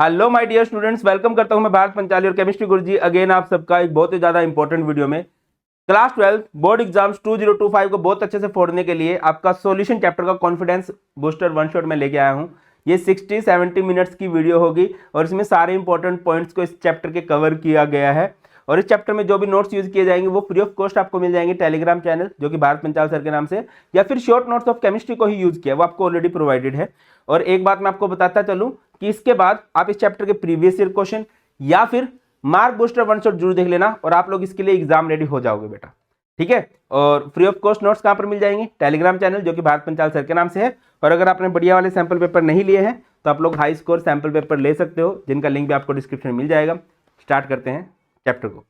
Hello my dear students, welcome करता हूं मैं भारत पंचाली और केमिस्ट्री गुरुजी अगेन आप सबका एक बहुत ही ज्यादा इंपॉर्टेंट वीडियो में। क्लास 12 बोर्ड एग्जाम्स 2025 को बहुत अच्छे से फोड़ने के लिए आपका सॉल्यूशन चैप्टर का कॉन्फिडेंस बूस्टर वन शॉट में लेके आया हूं। ये 60-70 मिनट्स की वीडियो होगी और इसमें सारे इंपॉर्टेंट पॉइंट्स को इस चैप्टर के कवर किया गया है। और इस चैप्टर में जो भी नोट्स यूज किए जाएंगे वो फ्री ऑफ कॉस्ट आपको मिल जाएंगे टेलीग्राम चैनल जो कि भारत पंचाल सर के नाम से, या फिर शॉर्ट नोट्स ऑफ केमिस्ट्री को ही यूज किया वो आपको ऑलरेडी प्रोवाइडेड है। और एक बात मैं आपको बताता चलूं कि इसके बाद आप इस चैप्टर के प्रीवियस ईयर क्वेश्चन या फिर मार्क बूस्टर वन शॉट जरूर देख लेना और आप लोग इसके लिए एग्जाम रेडी हो जाओगे बेटा, ठीक है। और फ्री ऑफ कॉस्ट नोट्स कहां पर मिल जाएंगे? टेलीग्राम चैनल जो कि भारत पंचाल सर के नाम से है। और अगर आपने बढ़िया वाले सैंपल पेपर नहीं लिए हैं तो आप लोग हाई स्कोर सैंपल पेपर ले सकते हो, जिनका लिंक भी आपको डिस्क्रिप्शन में मिल जाएगा। स्टार्ट करते हैं चैप्टर को।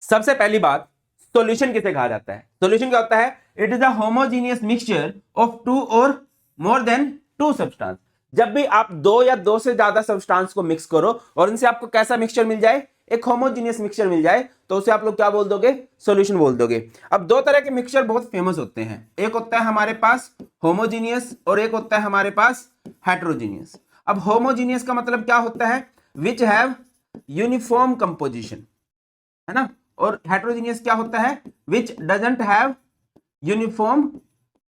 सबसे पहली बात, सॉल्यूशन किसे कहा जाता है? सॉल्यूशन क्या होता है? It is a homogeneous mixture of two और मोर देन टू सब्सटेंस। जब भी आप दो या दो से ज्यादा सब्सटेंस को मिक्स करो और इनसे आपको कैसा मिक्सचर मिल जाए, एक होमोजेनियस मिक्सचर मिल जाए, तो उसे आप लोग क्या बोल दोगे? सॉल्यूशन बोल दोगे। अब दो तरह के मिक्सचर बहुत फेमस होते हैं, एक होता है हमारे पास होमोजेनियस और एक होता है हमारे पास हेटेरोजेनियस। अब होमोजेनियस का मतलब क्या होता है? विच हैव यूनिफॉर्म कंपोजिशन, है ना। और हेटेरोजेनियस क्या होता है? विच doesn't have uniform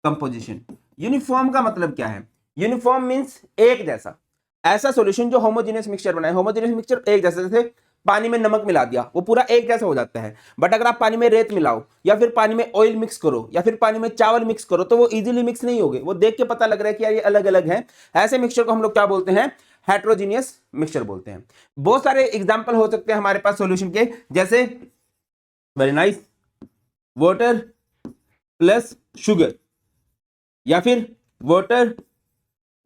composition. Uniform का मतलब क्या है? यूनिफॉर्म मींस एक जैसा। ऐसा सॉल्यूशन जो होमोजेनियस मिक्सचर बनाए, होमोजेनियस मिक्सचर एक जैसा, जैसे पानी में नमक मिला दिया वो पूरा एक जैसा हो जाता है। बट अगर आप पानी में रेत मिलाओ या फिर पानी में ऑयल मिक्स करो या फिर पानी में चावल मिक्स करो तो वो इजीली मिक्स नहीं होंगे, वो देख के पता लग रहा है कि यार ये अलग अलग है। ऐसे मिक्सचर को हम लोग क्या बोलते हैं? हेटेरोजेनियस मिक्सचर बोलते हैं। बहुत सारे एग्जांपल हो सकते हैं हमारे पास सॉल्यूशन के, जैसे very nice water plus sugar, या फिर water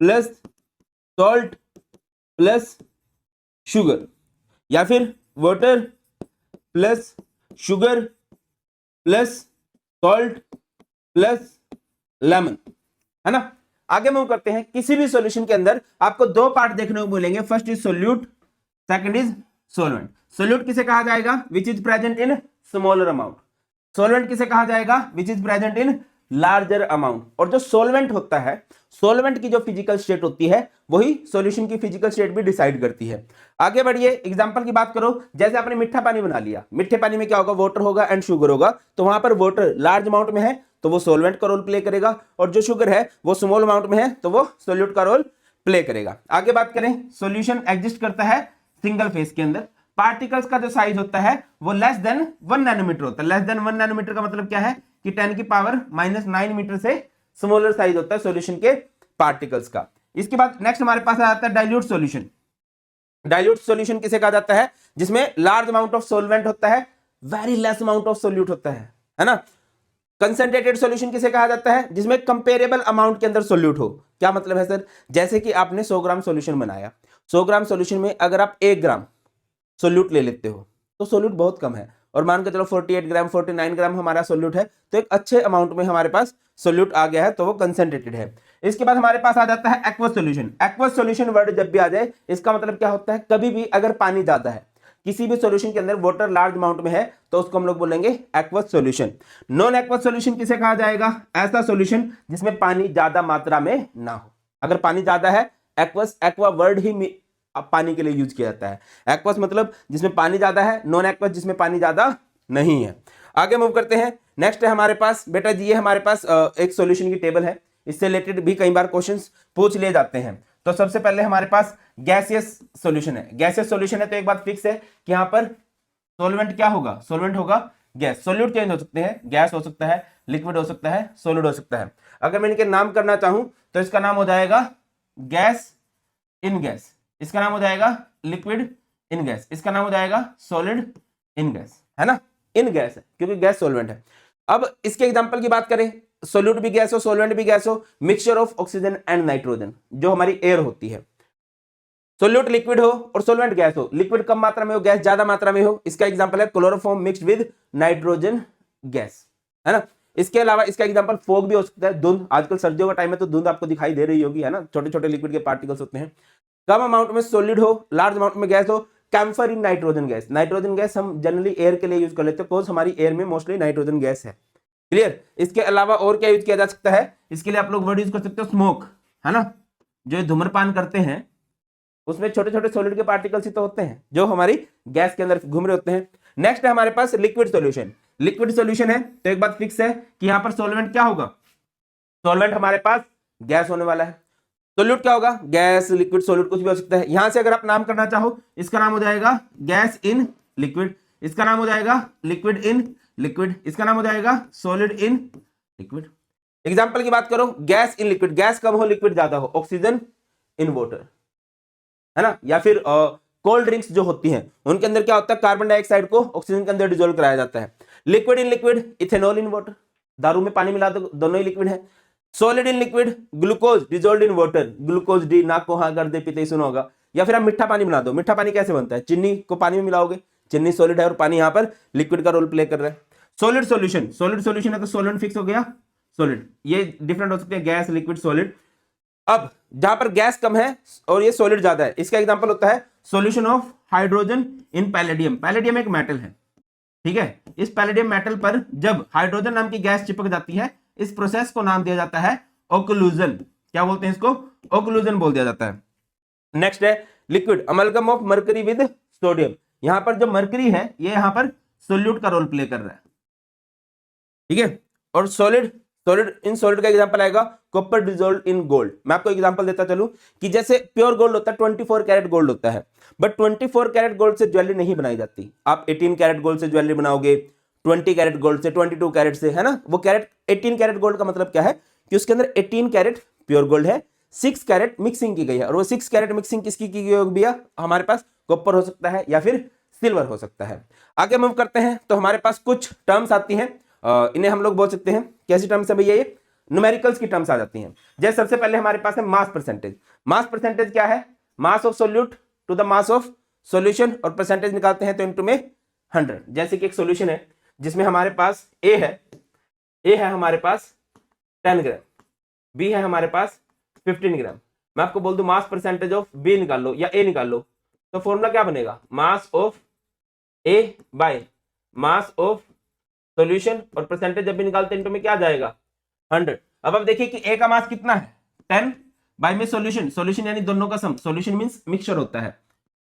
plus salt plus sugar, या फिर water plus sugar plus salt plus lemon, है ना। आगे मूव करते हैं। किसी भी सॉल्यूशन के अंदर आपको दो पार्ट देखने को मिलेंगे, first is solute, second is solvent. Solute किसे कहा जाएगा? Which is present in smaller amount. Solvent किसे कहा जाएगा? Which is present in larger amount. और जो सोलवेंट होता है, सोलवेंट की जो फिजिकल स्टेट होती है वही सॉल्यूशन की फिजिकल स्टेट भी डिसाइड करती है। आगे बढ़िए, एग्जांपल की बात करो। जैसे आपने मीठा पानी बना लिया, मीठे पानी में क्या होगा? वाटर होगा एंड शुगर होगा। तो वहां पर वाटर लार्ज अमाउंट में है तो वो सोलवेंट का रोल प्ले करेगा, और जो शुगर है वो स्मॉल अमाउंट में है तो वो सोल्यूट का रोल प्ले करेगा। आगे बात करें, सॉल्यूशन एग्जिस्ट करता है सिंगल फेज के अंदर। पार्टिकल्स का जो साइज होता है वो लेस देन 1 नैनोमीटर होता है। लेस देन 1 नैनोमीटर का मतलब क्या है? कि 10 की पावर -9 मीटर से स्मॉलर साइज होता है सॉल्यूशन के पार्टिकल्स का। इसके बाद नेक्स्ट हमारे पास आ जाता है डाइल्यूट सॉल्यूशन। डाइल्यूट सॉल्यूशन किसे कहा जाता है? जिसमें लार्ज अमाउंट ऑफ सॉल्वेंट होता है, very less amount of solute होता है ना। कंसंट्रेटेड सॉल्यूशन किसे कहा जाता है? जिसमें कंपेरेबल अमाउंट के अंदर सोल्यूट हो। क्या मतलब है सर? जैसे कि आपने 100 ग्राम सॉल्यूशन बनाया, 100 ग्राम सॉल्यूशन में अगर आप 1 ग्राम सोल्यूट ले लेते हो तो सोल्यूट बहुत कम है, और मान के चलो 48 ग्राम 49 ग्राम हमारा सोल्यूट है, तो एक अच्छे अमाउंट में हमारे पास सोल्यूट आ गया है, तो वो कंसंट्रेटेड है। इसके बाद हमारे पास आ जाता है aqueous solution. Aqueous solution word जब भी आ जाए इसका मतलब क्या होता है? कभी भी अगर पानी ज्यादा है किसी भी सॉल्यूशन के अंदर, वाटर लार्ज अमाउंट में है, तो उसको हम लोग बोलेंगे aqueous solution. Non aqueous solution किसे कहा जाएगा? ऐसा सॉल्यूशन जिसमें पानी ज्यादा मात्रा में ना हो। अगर पानी ज्यादा है, एक्वस, एक्वा वर्ड ही पानी के लिए यूज किया जाता है। एक्वस मतलब जिसमें पानी ज्यादा है, नॉन एक्वस जिसमें पानी ज्यादा नहीं है। आगे मूव करते हैं। नेक्स्ट है हमारे पास बेटा जी, ये हमारे पास एक सॉल्यूशन की टेबल है, इससे रिलेटेड भी कई बार क्वेश्चंस पूछ लिए जाते हैं। तो सबसे पहले हमारे पास गैसियस सॉल्यूशन है। गैसियस सॉल्यूशन है तो एक बात फिक्स है कि यहां पर सॉल्वेंट क्या होगा? सॉल्वेंट होगा गैस। सॉल्यूट चेंज हो सकते हैं, गैस हो सकता है, लिक्विड हो सकता है, सॉलिड हो सकता है। अगर मैं इनके नाम करना चाहूं तो इसका नाम हो जाएगा गैस इन गैस, इसका नाम हो जाएगा लिक्विड इन गैस, इसका नाम हो जाएगा सॉलिड इन गैस, है ना। इन गैस है क्योंकि गैस सॉल्वेंट है। अब इसके एग्जांपल की बात करें, सोल्यूट भी गैस हो, सॉल्वेंट भी गैस हो, mixture of oxygen and nitrogen जो हमारी एयर होती है। सोल्यूट लिक्विड हो और सॉल्वेंट गैस हो, लिक्विड कम मात्रा में हो, गैस ज्यादा मात्रा में हो, इसका एग्जांपल है chloroform mixed with nitrogen gas, है ना। इसके अलावा इसका एग्जांपल फॉग भी हो सकता है, धुंध। आजकल सर्दियों का टाइम है तो धुंध आपको दिखाई दे रही होगी, है ना, छोटे छोटे लिक्विड के पार्टिकल्स होते हैं। कम अमाउंट में सॉलिड हो, लार्ज अमाउंट में गैस हो, camphor in nitrogen gas. Nitrogen gas हम जनरली एयर के लिए यूज कर लेते हैं, बिकॉज हमारी एयर में मोस्टली नाइट्रोजन गैस है। क्लियर। इसके अलावा और क्या यूज किया जा सकता है? इसके लिए आप लोग वर्ड यूज कर सकते हो स्मोक, है ना। जो धूम्रपान करते हैं उसमें छोटे छोटे सॉलिड के पार्टिकल्स ही तो होते हैं जो हमारी गैस के अंदर घूम रहे होते हैं। नेक्स्ट है हमारे पास लिक्विड सॉल्यूशन। लिक्विड सॉल्यूशन है तो एक बात फिक्स है कि यहां पर सॉल्वेंट क्या होगा, सॉल्वेंट हमारे पास गैस होने वाला है। सोल्यूट क्या होगा, गैस, लिक्विड, सॉलिड कुछ भी हो सकता है। यहां से अगर आप नाम करना चाहो, इसका नाम हो जाएगा गैस इन लिक्विड, इसका नाम हो जाएगा लिक्विड इन लिक्विड, इसका नाम हो जाएगा सॉलिड इन लिक्विड। एग्जांपल की बात करो, गैस इन लिक्विड, गैस कम हो लिक्विड ज्यादा हो, ऑक्सीजन इन वाटर, है ना। या फिर कोल्ड ड्रिंक्स जो होती हैं उनके अंदर क्या होता है, कार्बन डाइऑक्साइड को ऑक्सीजन के अंदर डिसॉल्व कराया जाता है। Liquid in liquid, ethanol in water, दारू में पानी मिला दो, दोनों ही लिक्विड है। Solid in liquid, glucose dissolved in water, glucose D, नाक को हाँ कर दे पीते ही सुना होगा। या फिर आप मीठा पानी बना दो, मीठा पानी कैसे बनता है, चीनी को पानी में मिलाओगे, चीनी सॉलिड है और पानी यहाँ पर लिक्विड का रोल प्ले कर रहा है। सॉलिड सॉल्यूशन, सॉलिड सॉल्यूशन है तो सॉल्वेंट फिक्स हो गया सॉलिड, ये डिफरेंट हो सकते हैं गैस, लिक्विड, सॉलिड। अब जहां पर गैस कम है और ये सॉलिड ज्यादा है, इसका एग्जांपल होता है solution of hydrogen in palladium. Palladium एक मेटल है, ठीक है। इस पैलेडियम मेटल पर जब हाइड्रोजन नाम की गैस चिपक जाती है, इस प्रोसेस को नाम दिया जाता है ओक्लूजन। क्या बोलते हैं इसको, ओक्लूजन बोल दिया जाता है। नेक्स्ट है liquid, amalgam of mercury with sodium. यहां पर जो मर्करी है ये यहां पर सोल्यूट का रोल प्ले कर रहा है, ठीक है। और सॉलिड, सॉलिड इन सॉलिड का एग्जांपल आएगा कॉपर डिसॉल्व्ड इन गोल्ड। मैं आपको एग्जांपल देता चलूं कि जैसे प्योर गोल्ड होता है 24 कैरेट गोल्ड होता है, बट 24 कैरेट गोल्ड से ज्वेलरी नहीं बनाई जाती। आप 18 कैरेट गोल्ड से ज्वेलरी बनाओगे, 20 कैरेट गोल्ड से, 22 कैरेट से, है ना। वो कैरेट 18 कैरेट गोल्ड का मतलब क्या है कि उसके अंदर 18 कैरेट प्योर गोल्ड है, 6 कैरेट मिक्सिंग की गई है। और वो 6 कैरेट मिक्सिंग किसकी की गई होगी भैया, हमारे पास कॉपर हो सकता है या फिर सिल्वर हो सकता है। आगे मूव करते हैं तो हमारे पास कुछ टर्म्स आती हैं, इन्हें हम लोग बोल सकते हैं, कैसी टर्म्स है भैया, ये न्यूमेरिकल्स की टर्म्स आ जाती हैं। जैसे सबसे पहले हमारे पास है मास परसेंटेज। मास परसेंटेज क्या है, mass of solute to the mass of solution, और परसेंटेज निकालते हैं तो इनटू में 100। जैसे कि एक सॉल्यूशन है जिसमें हमारे पास ए है हमारे पास 10 ग्राम, बी है हमारे पास 15 ग्राम। मैं आपको बोल दूं मास परसेंटेज ऑफ बी निकाल लो या ए निकाल लो, तो फॉर्मूला क्या बनेगा, mass of A by mass of solution, और परसेंटेज जब भी निकालते हैं इनटू में क्या आ जाएगा 100। अब देखिए कि ए का मास कितना है 10 बाय में सॉल्यूशन, सॉल्यूशन यानी दोनों का सम, सॉल्यूशन मींस मिक्सचर होता है,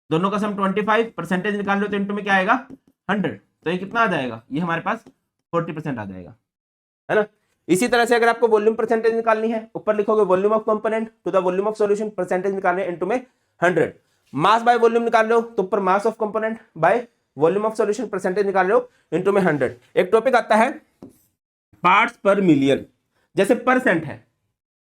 दोनों का सम 25, परसेंटेज निकाल लो तो इनटू में क्या आएगा 100, तो ये कितना आ जाएगा, ये हमारे पास 40% आ जाएगा, है ना। इसी तरह से अगर आपको वॉल्यूम परसेंटेज निकालनी है, ऊपर लिखोगे volume of component to the volume of solution, percentage निकालने इनटू में 100। मास बाय वॉल्यूम निकाल लो तो ऊपर mass of component by volume of solution, percentage निकाल लो इनटू में 100। एक टॉपिक आता है पार्ट्स पर मिलियन, जैसे परसेंट है,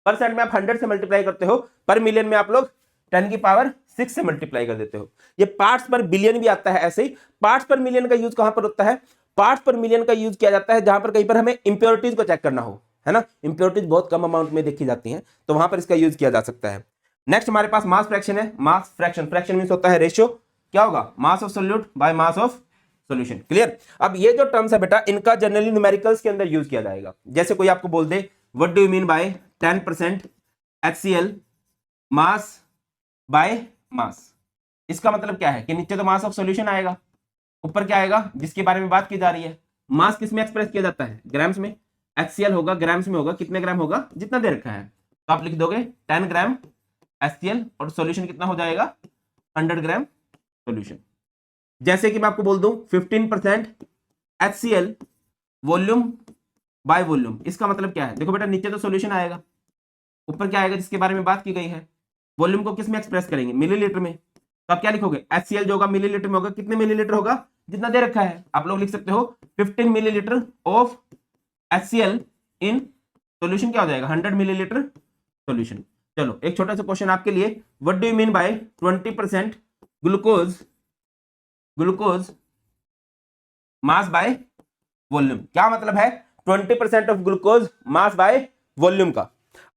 परसेंट में आप 100 से मल्टीप्लाई करते हो, पर मिलियन में आप लोग 10 की पावर 6 से मल्टीप्लाई कर देते हो। ये पार्ट्स पर बिलियन भी आता है ऐसे ही। पार्ट्स पर मिलियन का यूज कहां पर होता है, पार्ट्स पर मिलियन का यूज किया जाता है जहां पर कहीं पर हमें इंप्योरिटीज को चेक करना हो, है ना। इंप्योरिटीज बहुत कम अमाउंट में देखी जाती हैं, तो वहां पर इसका यूज किया जा सकता है। नेक्स्ट हमारे पास मास फ्रैक्शन है। मास फ्रैक्शन, फ्रैक्शन मींस होता है रेशियो, क्या होगा मास of solute by mass of solution, clear. अब ये जो टर्म्स है बेटा, इनका जनरली न्यूमेरिकल्स के अंदर यूज किया जाएगा। जैसे कोई आपको बोल दे what do you mean by 10% HCl mass by mass, इसका मतलब क्या है कि नीचे तो मास ऑफ सॉल्यूशन आएगा, ऊपर क्या आएगा जिसके बारे में बात की जा रही है। मास किस में एक्सप्रेस किया जाता है, ग्राम्स में, HCl होगा ग्राम्स में होगा, कितने ग्राम होगा जितना दे रखा है, तो आप लिख दोगे 10 ग्राम HCl और सॉल्यूशन कितना हो जाएगा 100 ग्राम सॉल्यूशन। जैसे कि मैं आपको बोल दूं 15% HCl वॉल्यूम बाय वॉल्यूम, इसका मतलब क्या है, देखो बेटा नीचे तो सॉल्यूशन आएगा, ऊपर क्या आएगा जिसके बारे में बात की गई है। वॉल्यूम को किस में एक्सप्रेस करेंगे, मिलीलीटर में, तो आप क्या लिखोगे HCl जो होगा मिलीलीटर में होगा, कितने मिलीलीटर होगा जितना दे रखा है। आप लोग लिख सकते हो 15 millilitre of HCl in solution, क्या हो जाएगा 100 मिलीलीटर सॉल्यूशन। चलो एक छोटा सा क्वेश्चन आपके लिए, what do you mean by 20% glucose mass by volume, क्या मतलब है 20% of glucose mass by volume का।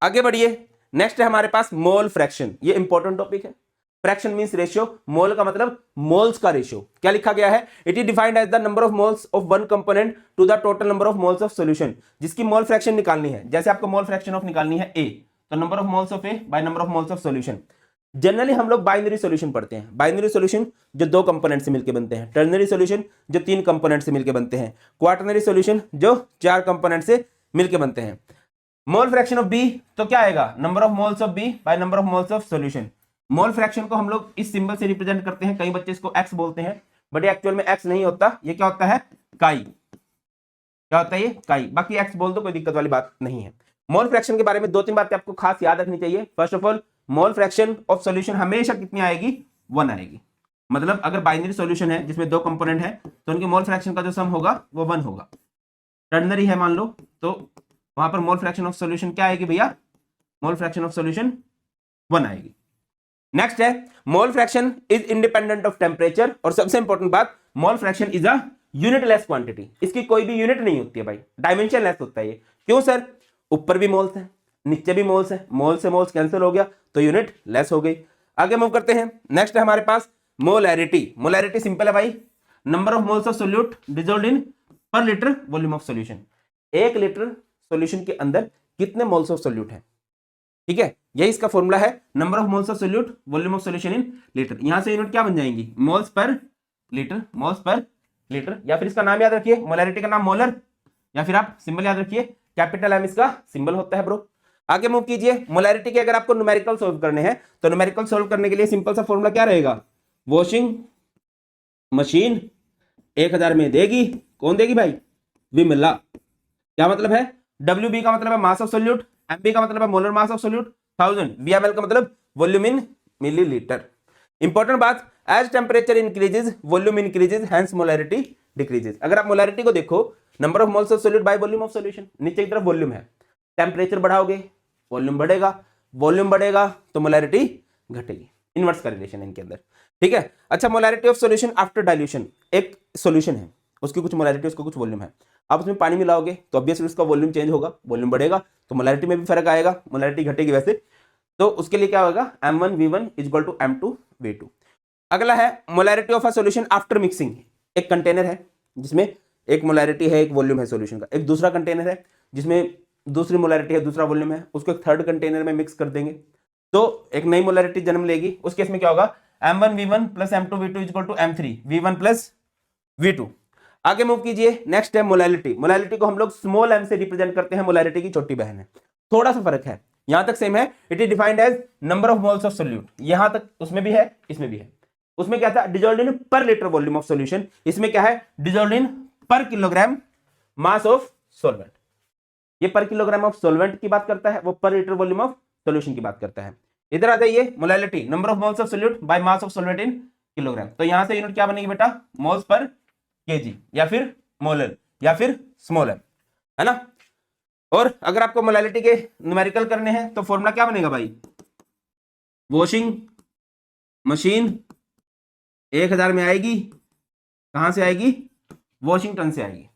आगे बढ़िए, नेक्स्ट है हमारे पास मोल फ्रैक्शन, ये इंपॉर्टेंट टॉपिक है। फ्रैक्शन मींस रेशियो, मोल का मतलब मोल्स का रेशियो। क्या लिखा गया है, it is defined as the number of moles of one component to the total number of moles of solution. जिसकी मोल फ्रैक्शन निकालनी है, जैसे आपको मोल फ्रैक्शन ऑफ निकालनी है A, तो number of moles of A by number of moles of solution. Generally हम लोग बाइनरी सॉल्यूशन पढ़ते हैं, बाइनरी सॉल्यूशन जो 2 कंपोनेंट से मिलकर बनते हैं, टर्नरी सॉल्यूशन जो 3 कंपोनेंट से मिलकर बनते हैं, क्वार्टरनरी सॉल्यूशन जो 4 कंपोनेंट से मिलकर बनते हैं। मोल फ्रैक्शन ऑफ B तो क्या आएगा, number of moles of B by number of moles of solution. Mole fraction को हम लोग इस सिंबल से रिप्रेजेंट करते हैं, कई बच्चे इसको एक्स बोलते हैं, बट एक्चुअल में एक्स नहीं होता, ये क्या होता है, काई। क्या होता है ये, काई। बाकी एक्स बोल दो, कोई दिक्कत वाली बात नहीं है। मोल फ्रैक्शन के बारे में दो तीन बातें आपको खास याद रखनी चाहिए। First of all, mole fraction of solution हमेशा कितनी आएगी, 1 आएगी। मतलब अगर बाइनरी सॉल्यूशन है जिसमें दो कंपोनेंट है तो उनके मोल फ्रैक्शन का जो सम होगा वो 1 होगा। टर्नरी है मान लो, तो वहां पर मोल फ्रैक्शन ऑफ सॉल्यूशन क्या आएगी भैया, मोल फ्रैक्शन ऑफ सॉल्यूशन 1 आएगी। नेक्स्ट है, mole fraction is independent of temperature, और सबसे इंपॉर्टेंट बात, mole fraction is a unitless quantity. इसकी कोई भी यूनिट नहीं होती है भाई, डायमेंशन लेस होता है ये। क्यों सर, ऊपर भी मोल्स है, नीचे भी मोल्स है, मोल से मोल्स कैंसिल हो गया तो यूनिट लेस हो गई। आगे मूव करते हैं। नेक्स्ट है हमारे पास मोलैरिटी। मोलैरिटी सिंपल है भाई, number of moles of solute dissolved in per litre volume of solution. 1 litre solution के अंदर कितने मोल्स ऑफ सोल्यूट है, ठीक है, यही इसका फॉर्मूला है, number of moles of solute volume of solution in litre. यहां से यूनिट क्या बन जाएंगी, moles per litre, moles per litre, या फिर इसका नाम याद रखिए, मोलैरिटी का नाम मोलर, या फिर आप सिंबल याद रखिए कैपिटल एम इसका सिंबल होता है ब्रो। आगे मूव कीजिए। मोलैरिटी के अगर आपको न्यूमेरिकल सोल्व करने हैं तो न्यूमेरिकल सोल्व करने के लिए सिंपल सा फॉर्मूला क्या रहेगा, वॉशिंग मशीन 1000 में देगी, कौन देगी भाई, विमला। क्या मतलब है, WB का मतलब है मास ऑफ सोल्यूट, MB का मतलब है molar mass of solute, 1000, VML का मतलब वॉल्यूम इन मिलीलीटर। इंपॉर्टेंट बात, as temperature increases volume increases, hence molarity decreases. अगर आप मोलैरिटी को देखो, number of moles of solute by volume of solution, नीचे की तरफ वॉल्यूम है, टेम्परेचर बढ़ाओगे वॉल्यूम बढ़ेगा, वॉल्यूम बढ़ेगा तो मोलैरिटी घटेगी। इनवर्स का रिलेशन है इनके अंदर, ठीक है। अच्छा, molarity of solution after dilution, एक सॉल्यूशन है, उसकी कुछ मोलैरिटी, उसको कुछ वॉल्यूम है, आप उसमें पानी मिलाओगे तो ऑब्वियसली उसका वॉल्यूम चेंज होगा, वॉल्यूम बढ़ेगा तो मोलैरिटी में भी फर्क आएगा, मोलैरिटी घटेगी वैसे, तो उसके लिए क्या होगा, M1V1 इक्वल टू M2V2। अगला है molarity of a solution after mixing. एक कंटेनर है जिसमें एक मोलैरिटी है, एक वॉल्यूम है सॉल्यूशन का, एक दूसरा कंटेनर है जिसमें दूसरी मोलैरिटी है, दूसरा वॉल्यूम है, उसको एक थर्ड कंटेनर में मिक्स कर देंगे तो एक नई मोलैरिटी जन्म लेगी। उस केस में क्या होगा, M1V1 plus M2V2 equal to M3V1 plus V2। आगे मूव कीजिए। नेक्स्ट है मोलैलिटी। मोलैलिटी को हम लोग स्मॉल m से रिप्रेजेंट करते हैं, मोलैरिटी की छोटी बहन है, थोड़ा सा फर्क है, यहां तक सेम है। It is defined as number of moles of solute, यहां तक उसमें भी है इसमें भी है। उसमें क्या था, dissolved in per litre volume of solution, इसमें क्या है, डिसॉल्व्ड इन पर किलोग्राम मास ऑफ सॉल्वेंट। ये पर किलोग्राम ऑफ सॉल्वेंट की बात करता है, वो पर लीटर वॉल्यूम ऑफ सॉल्यूशन की बात करता है। इधर आ जाइए, molality number of moles of solute by mass of solvent in kilogram, तो यहां से यूनिट क्या बनेगी बेटा, मोल्स पर केजी, या फिर मोलर, या फिर स्मॉलर, है ना। और अगर आपको मोलैलिटी के न्यूमेरिकल करने हैं तो फॉर्मूला क्या बनेगा भाई, वॉशिंग मशीन 1000 में आएगी, कहां से आएगी, वॉशिंगटन से आएगी,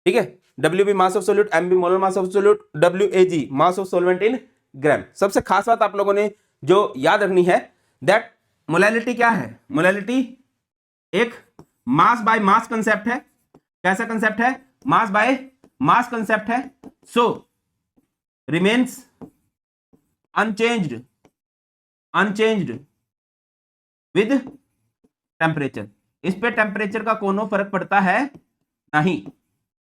ठीक है। WB mass of solute, MB molar mass of solute, WAG mass of solvent in gram. सबसे खास बात आप लोगों ने जो याद रखनी है, दैट मोलैलिटी क्या है, मोलैलिटी एक मास बाय मास कंसेप्ट है। कैसा कंसेप्ट है, मास बाय मास कंसेप्ट है। सो रिमेन्स अनचेंज्ड विद टेम्परेचर। इस पे टेम्परेचर का कोनो फर्क पड़ता है नहीं,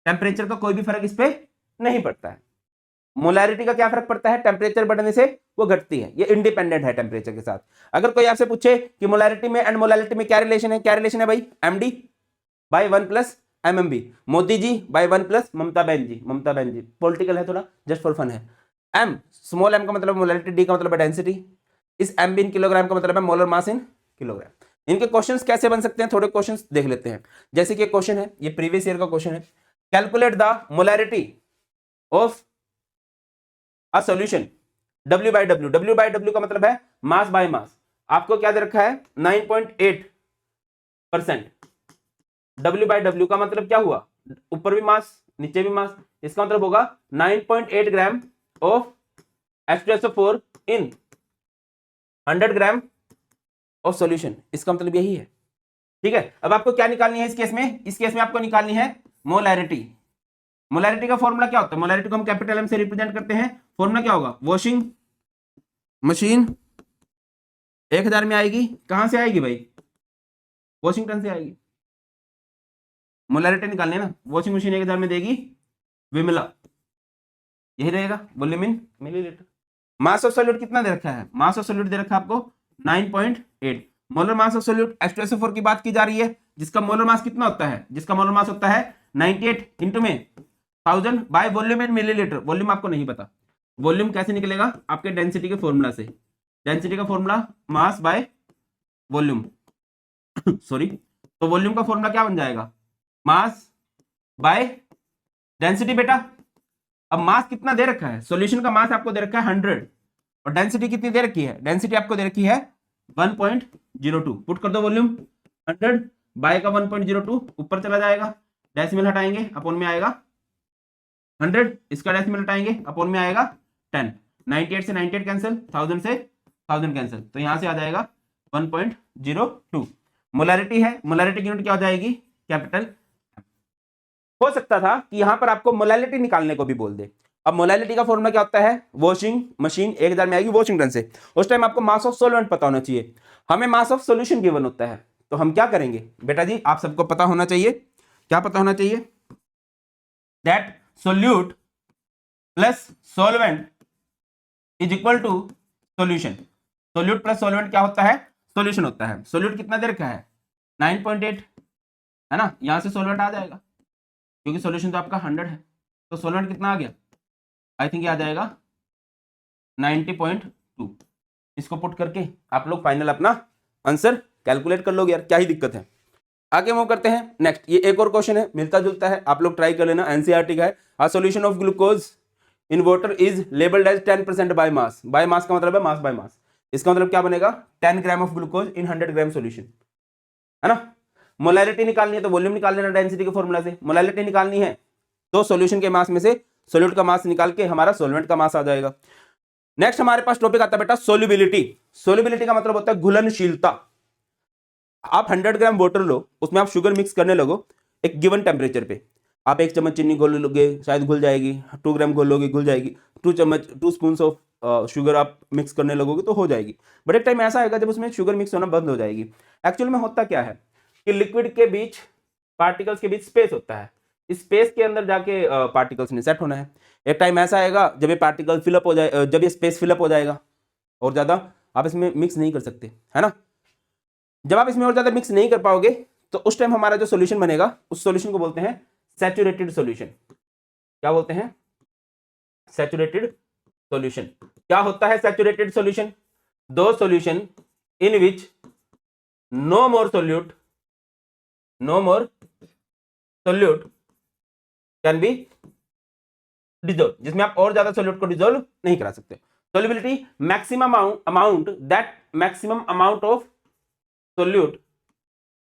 टेम्परेचर का कोई भी फर्क इस पे नहीं पड़ता है। मोलैरिटी का क्या फर्क पड़ता है, टेम्परेचर बढ़ने से वो घटती है, ये इंडिपेंडेंट है टेम्परेचर के साथ। अगर कोई आपसे पूछे कि मोलैरिटी में एंड मोलैलिटी में क्या रिलेशन है, क्या रिलेशन है भाई, MD by 1 plus MMB, Modi ji by 1 plus Mamata बहन जी, पॉलिटिकल है थोड़ा, जस्ट फॉर फन है। M, स्मॉल m का मतलब मोलैरिटी, D का मतलब है डेंसिटी, इस MB इन किलोग्राम का मतलब है मोलर मास इन किलोग्राम। इनके क्वेश्चंस कैसे बन सकते हैं, थोड़े क्वेश्चंस देख लेते हैं। जैसे कि क्वेश्चन है, ये प्रीवियस ईयर का क्वेश्चन है, calculate the molarity of a solution W/W का मतलब है मास बाय मास। आपको क्या दे रखा है, 9.8%। W/W का मतलब क्या हुआ, ऊपर भी मास नीचे भी मास, इसका मतलब होगा 9.8 gram of H2SO4 in 100 gram of solution, इसका मतलब यही है, ठीक है। अब आपको क्या निकालनी है इस केस में, इस केस में आपको निकालनी है मोलैरिटी। मोलैरिटी का फॉर्मूला क्या होता है, मोलैरिटी को हम कैपिटल M से रिप्रेजेंट करते हैं, फॉर्मूला क्या होगा, वॉशिंग मशीन 1000 में आएगी, कहां से आएगी भाई, वॉशिंगटन से आएगी। मोलैरिटी निकालनी है ना, वॉशिंग मशीन 1000 में देगी विमला, यही रहेगा, volume in millilitre. Mass of solute कितना दे रखा है, मास ऑफ सॉल्यूट दे रखा है आपको 9.8। Molar mass of solute H2SO4 की बात की जा रही है, जिसका मोलर मास कितना होता है, जिसका मोलर मास होता है 98 इंटू में 1000 by volume in millilitre. Volume आपको नहीं पता, वॉल्यूम कैसे निकलेगा आपके डेंसिटी के फॉर्मूला से, डेंसिटी का formula mass by volume sorry, तो वॉल्यूम का फॉर्मूला क्या बन जाएगा, मास बाय डेंसिटी बेटा। अब मास कितना दे रखा है, सॉल्यूशन का मास आपको दे रखा है 100 और डेंसिटी कितनी दे रखी है, डेंसिटी आपको दे रखी है 1.02। पुट कर दो वॉल्यूम 100 बाय का 1.02 ऊपर चला जाएगा, डेसिमल हटाएंगे अपॉन में आएगा 100, इसका डेसिमल हटाएंगे अपॉन में आएगा 10। 98 से 98 कैंसिल, 1000 से 1000 कैंसिल, तो यहां से आ जाएगा 1.02। मोलैरिटी है, मोलैरिटी की यूनिट क्या हो जाएगी, कैपिटल। हो सकता था कि यहां पर आपको मोलैलिटी निकालने को भी बोल दे। अब मोलैलिटी का फॉर्मूला क्या होता है, वॉशिंग मशीन 1000 में आएगी वॉशिंगटन से, उस टाइम आपको मास ऑफ सॉल्वेंट पता होना चाहिए, हमें मास ऑफ सॉल्यूशन गिवन होता है, तो हम क्या करेंगे बेटा जी, आप सबको पता होना चाहिए, क्या पता होना चाहिए, that solute plus solvent is equal to solution. Solute plus solvent क्या होता है, सॉल्यूशन होता है। सोल्यूट कितना दे रखा है 9.8 है ना, यहां से सॉल्वेंट आ जाएगा क्योंकि सॉल्यूशन तो आपका 100 है, तो सॉल्वेंट कितना आ गया, आई थिंक ये आ जाएगा 90.2। इसको पुट करके आप लोग फाइनल अपना आंसर कैलकुलेट कर लोगे यार, क्या ही दिक्कत है। आगे मूव करते हैं नेक्स्ट, ये एक और क्वेश्चन है, मिलता जुलता है, आप लोग ट्राई कर लेना, एनसीईआरटी का है। A solution of glucose in water is labelled as 10% by mass. By mass का मतलब है मास बाय मास, इसका मतलब क्या बनेगा 10 gram of glucose in 100 gram solution, है ना। मोलैलिटी निकालनी है तो वॉल्यूम निकाल लेना डेंसिटी के फॉर्मूला से, मोलैलिटी निकालनी है तो सॉल्यूशन के मास में से सोल्यूट का मास निकाल के हमारा सॉल्वेंट का मास आ जाएगा। नेक्स्ट हमारे पास टॉपिक आता है बेटा सोल्युबिलिटी। सोल्युबिलिटी का मतलब होता है घुलनशीलता। आप 100 ग्राम वाटर लो, उसमें आप शुगर मिक्स करने लगो एक गिवन टेम्परेचर पे, आप 1 चम्मच चीनी घोल लोगे शायद घुल जाएगी, 2 ग्राम घोल लोगे घुल जाएगी, 2 स्पून ऑफ शुगर आप मिक्स करने लगोगे तो हो जाएगी। बट एक टाइम ऐसा आएगा जब उसमें शुगर मिक्स होना बंद हो जाएगी। एक्चुअल में होता क्या है कि लिक्विड के बीच पार्टिकल्स के बीच स्पेस होता है, इस स्पेस के अंदर जाके पार्टिकल्स ने सेट होना है। एक टाइम ऐसा आएगा जब ये पार्टिकल फिलअप हो जाए, जब ये स्पेस फिलअप हो जाएगा और ज्यादा आप इसमें मिक्स नहीं कर सकते, है ना। जब आप इसमें और ज्यादा मिक्स नहीं कर पाओगे तो उस टाइम हमारा जो सॉल्यूशन बनेगा उस सॉल्यूशन को बोलते हैं सैचुरेटेड सॉल्यूशन। क्या बोलते हैं, सैचुरेटेड सॉल्यूशन। क्या होता है सैचुरेटेड सॉल्यूशन, दो solution in which no more solute can be dissolve, जिसमें आप और ज्यादा सोल्यूट को डिजोल्व नहीं करा सकते। Solubility maximum amount of solute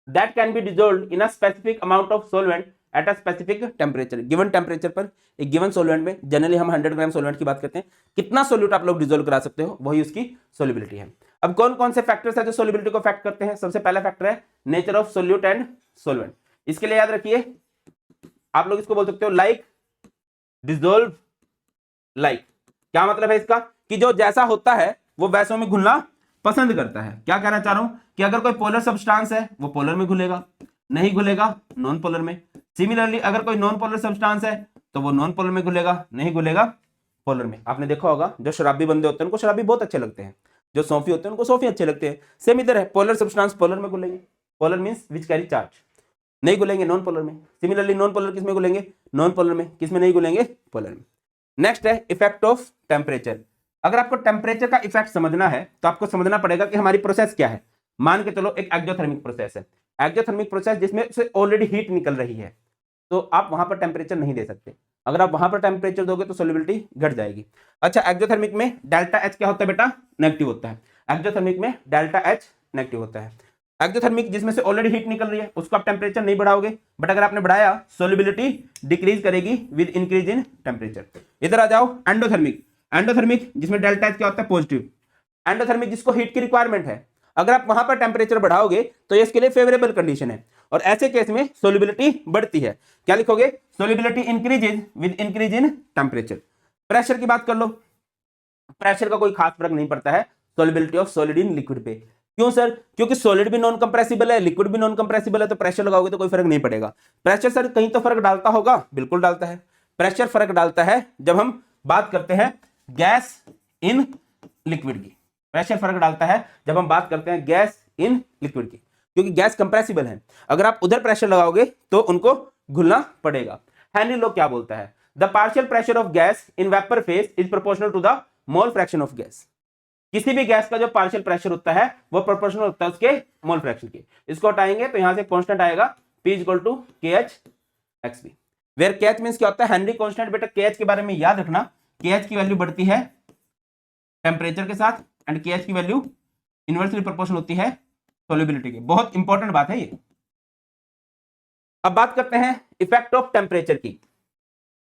that can be dissolved in a specific amount of solvent at a specific temperature। Given temperature पर एक गिवन सोल्वेंट में, जनरली हम 100 ग्राम सोल्वेंट की बात करते हैं, कितना सोल्यूट आप लोग डिजोल्व करा सकते हो, वही उसकी सोल्युबिलिटी है। अब कौन कौन से फैक्टर्स है जो सोल्युबिलिटी को अफेक्ट करते हैं। सबसे पहला फैक्टर है नेचर ऑफ सोल्यूट एंड सोल्वेंट। इसके लिए याद रखिए आप लोग इसको बोल सकते हो लाइक डिजोल्व लाइक। क्या मतलब है इसका, कि जो जैसा होता है वो वैसों में घुलना पसंद करता है। क्या कहना चाह रहा हूं कि अगर कोई पोलर सब्सटेंस है वो पोलर में घुलेगा, नहीं घुलेगा नॉन पोलर में। सिमिलरली अगर कोई नॉन पोलर सब्सटेंस है तो वो नॉन पोलर में घुलेगा, नहीं घुलेगा पोलर में। आपने देखा होगा जो शराबी बंदे होते हैं उनको शराबी बहुत अच्छे लगते हैं, जो सौंफी होते हैं उनको सौंफी अच्छे लगते हैं। सेम इधर है, पोलर सब्सटेंस पोलर में घुलेंगे, polar means which carry charge, नहीं घुलेंगे नॉन पोलर में। सिमिलरली नॉन पोलर किस में घुलेंगे, नॉन पोलर में। किस में नहीं घुलेंगे, पोलर में। नेक्स्ट है इफेक्ट ऑफ टेम्परेचर। अगर आपको टेम्परेचर का इफेक्ट समझना है तो आपको समझना पड़ेगा कि हमारी प्रोसेस क्या है। मान के चलो एक एक्सोथर्मिक प्रोसेस है, एक्सोथर्मिक प्रोसेस जिसमें से ऑलरेडी हीट निकल रही है, तो आप वहां पर टेम्परेचर नहीं दे सकते। अगर आप वहां पर टेम्परेचर दोगे तो सोल्युबिलिटी घट जाएगी। अच्छा, एक्सोथर्मिक में डेल्टा एच क्या होता है बेटा, नेगेटिव होता है। एक्सोथर्मिक में डेल्टा एच नेगेटिव होता है। एक्सोथर्मिक जिसमें से ऑलरेडी हीट निकल रही है उसको आप टेम्परेचर नहीं बढ़ाओगे, बट अगर आपने बढ़ाया सोल्युबिलिटी डिक्रीज करेगी विद इंक्रीज इन टेम्परेचर। इधर आ जाओ एंडोथर्मिक। एंडोथर्मिक जिसमें डेल्टा एच क्या होता है, पॉजिटिव। एंडोथर्मिक जिसको हीट की रिक्वायरमेंट है, अगर आप वहां पर टेम्परेचर बढ़ाओगे तो ये इसके लिए फेवरेबल कंडीशन है, और ऐसे केस में सोल्युबिलिटी बढ़ती है। क्या लिखोगे, solubility increases with increase in temperature. Pressure की बात कर लो, प्रेशर का कोई खास फर्क नहीं पड़ता है solubility of solid in liquid पे। क्यों सर, क्योंकि सॉलिड भी नॉन कंप्रेसिबल है, लिक्विड भी नॉन कंप्रेसिबल है, तो प्रेशर लगाओगे तो कोई फर्क नहीं पड़ेगा। प्रेशर सर कहीं तो फर्क डालता होगा, बिल्कुल डालता है। प्रेशर फर्क डालता है जब हम बात करते हैं गैस इन लिक्विड की। प्रेशर फर्क डालता है जब हम बात करते हैं गैस इन लिक्विड की, क्योंकि गैस कंप्रेसिबल है, अगर आप उधर प्रेशर लगाओगे तो उनको घुलना पड़ेगा। हेनरी लॉ क्या बोलता है? The partial pressure of gas in vapour phase is proportional to the mole fraction of gas. किसी भी गैस का जो पार्शियल प्रेशर होता है वो प्रोपोर्शनल होता है उसके मोल फ्रैक्शन के। इसको हटाएंगे तो यहां से कांस्टेंट आएगा P equal to KH XB, where KH means क्या होता है? Henry constant. बेटा KH के बारे में याद रखना, KH की वैल्यू बढ़ती है टेम्परेचर के साथ एंड KH की वैल्यू इनवर्सली प्रोपोर्शनल होती है सॉल्युबिलिटी की। बहुत इंपॉर्टेंट बात है ये। अब बात करते हैं इफेक्ट ऑफ टेम्परेचर की।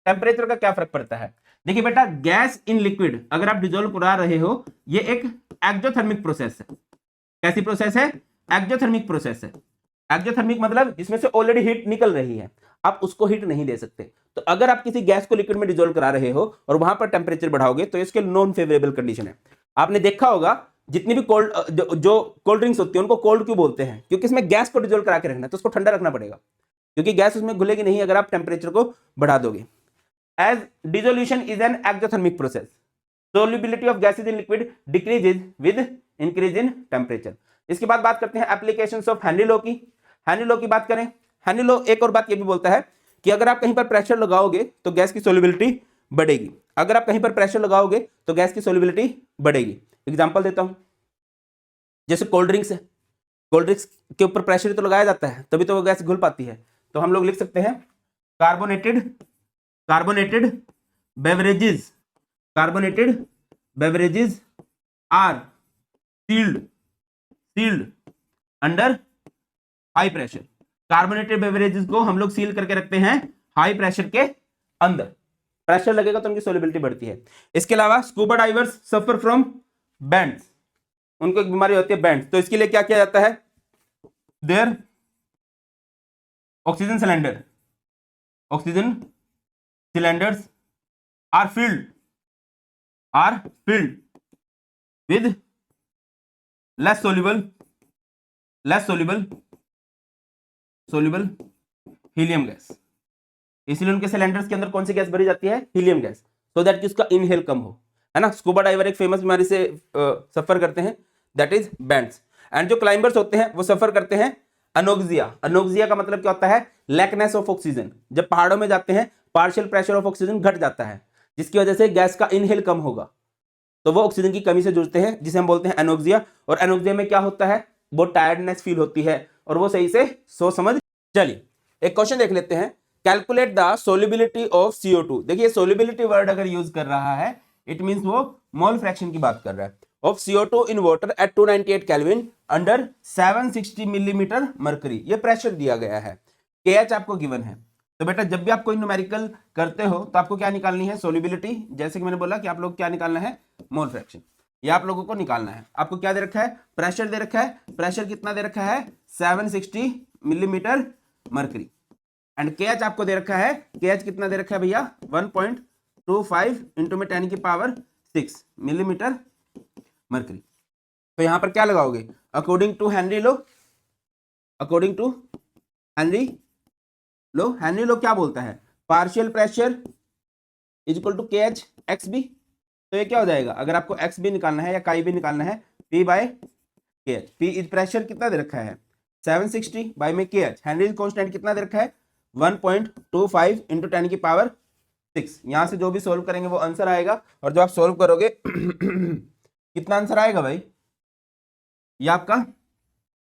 टेम्परेचर का क्या फर्क पड़ता है? देखिए बेटा, गैस इन लिक्विड अगर आप डिसॉल्व करा रहे हो, ये एक एक्सोथर्मिक प्रोसेस है। कैसी प्रोसेस है? एक्सोथर्मिक प्रोसेस है। एक्सोथर्मिक मतलब जिसमें से ऑलरेडी हीट निकल रही है, आप उसको हीट नहीं दे सकते। तो अगर आप किसी गैस को लिक्विड में डिसॉल्व करा रहे हो और वहां पर टेम्परेचर बढ़ाओगे तो इसके नॉन फेवरेबल कंडीशन है। आपने देखा होगा जितनी भी कोल्ड जो कोल्ड ड्रिंक्स होती है उनको कोल्ड क्यों बोलते हैं? क्योंकि इसमें गैस को डिसॉल्व करा के रखना है, तो उसको ठंडा रखना पड़ेगा, क्योंकि गैस उसमें घुलेगी नहीं अगर आप टेम्परेचर को बढ़ा दोगे। As dissolution is an exothermic process, solubility of gases in liquid decreases with increase in temperature। इसके बाद बात करते हैं applications of हेनरी लॉ की। हेनरी लॉ की बात करें, हेनरी लॉ एक और बात ये भी बोलता है कि अगर आप कहीं पर प्रेशर लगाओगे तो गैस की solubility बढ़ेगी। अगर आप कहीं पर प्रेशर लगाओगे तो गैस की solubility बढ़ेगी। एग्जांपल देता हूं, जैसे कोल्ड ड्रिंक्स है, कोल्ड ड्रिंक्स के ऊपर प्रेशर तो लगाया जाता है तभी तो वो गैस घुल पाती है। तो हम लोग लिख सकते हैं carbonated beverages are sealed under high pressure. Carbonated beverages को हम लोग सील करके रखते हैं हाई प्रेशर के अंदर। प्रेशर लगेगा तो उनकी सोलिबिलिटी बढ़ती है। इसके अलावा scuba divers suffer from bands, उनको एक बीमारी होती है बैंड्स, तो इसके लिए क्या किया जाता है? Their oxygen cylinders are filled with less soluble helium gas. इसलिए उनके सिलेंडर्स के अंदर कौन सी गैस भरी जाती है? हीलियम गैस, सो दैट कि उसका इनहेल कम हो, है ना। स्कूबा डाइवर एक फेमस बीमारी से सफर करते हैं, दैट इज बैंड्स। एंड जो क्लाइंबर्स होते हैं वो सफर करते हैं अनोक्सिया। अनोक्सिया का मतलब क्या होता है? लैकनेस ऑफ ऑक्सीजन। जब पहाड़ों में जाते हैं पार्शियल प्रेशर ऑफ ऑक्सीजन घट जाता है, जिसकी वजह से गैस का इनहेल कम होगा, तो वो ऑक्सीजन की कमी से जूझते हैं, जिसे हम बोलते हैं एनोक्सिया। और एनोक्सिया में क्या होता है? वो टायर्डनेस फील होती है और वो सही से सोच समझ। चलिए एक क्वेश्चन देख लेते हैं, calculate the solubility of CO2। देखिए सोल्युबिलिटी वर्ड अगर यूज कर रहा है इट मींस वो मोल फ्रैक्शन की बात कर रहा है। Of CO2 in water at 298 kelvin under 760 millimetre mercury, ये प्रेशर दिया गया है। KH आपको गिवन है। तो बेटा जब भी आप कोई न्यूमेरिकल करते हो तो आपको क्या निकालनी है? सोल्युबिलिटी। जैसे कि मैंने बोला कि आप लोग क्या निकालना है? मोल फ्रैक्शन। ये आप लोगों को निकालना है। आपको क्या दे रखा है? प्रेशर दे रखा है। प्रेशर कितना दे रखा है? 760 मिलीमीटर मर्करी। एंड KH आपको दे रखा है, KH कितना दे रखा है भैया? 1.25 इंटू में 10 की पावर 6 मिलीमीटर मर्करी। तो यहां पर क्या लगाओगे? According to Henry law, Henry law क्या बोलता है? Partial pressure is equal to KH XB। तो ये क्या हो जाएगा? अगर आपको XB निकालना है या काई भी निकालना है, P by KH। P is pressure कितना दे रखा है? 760 बाय में KH। हेनरी कांस्टेंट कितना दे रखा है? 1.25 इंटू 10 की पावर 6। यहां से जो भी सोल्व करेंगे वो आंसर आएगा। और जब आप सोल्व करोगे कितना आंसर आएगा भाई? ये आपका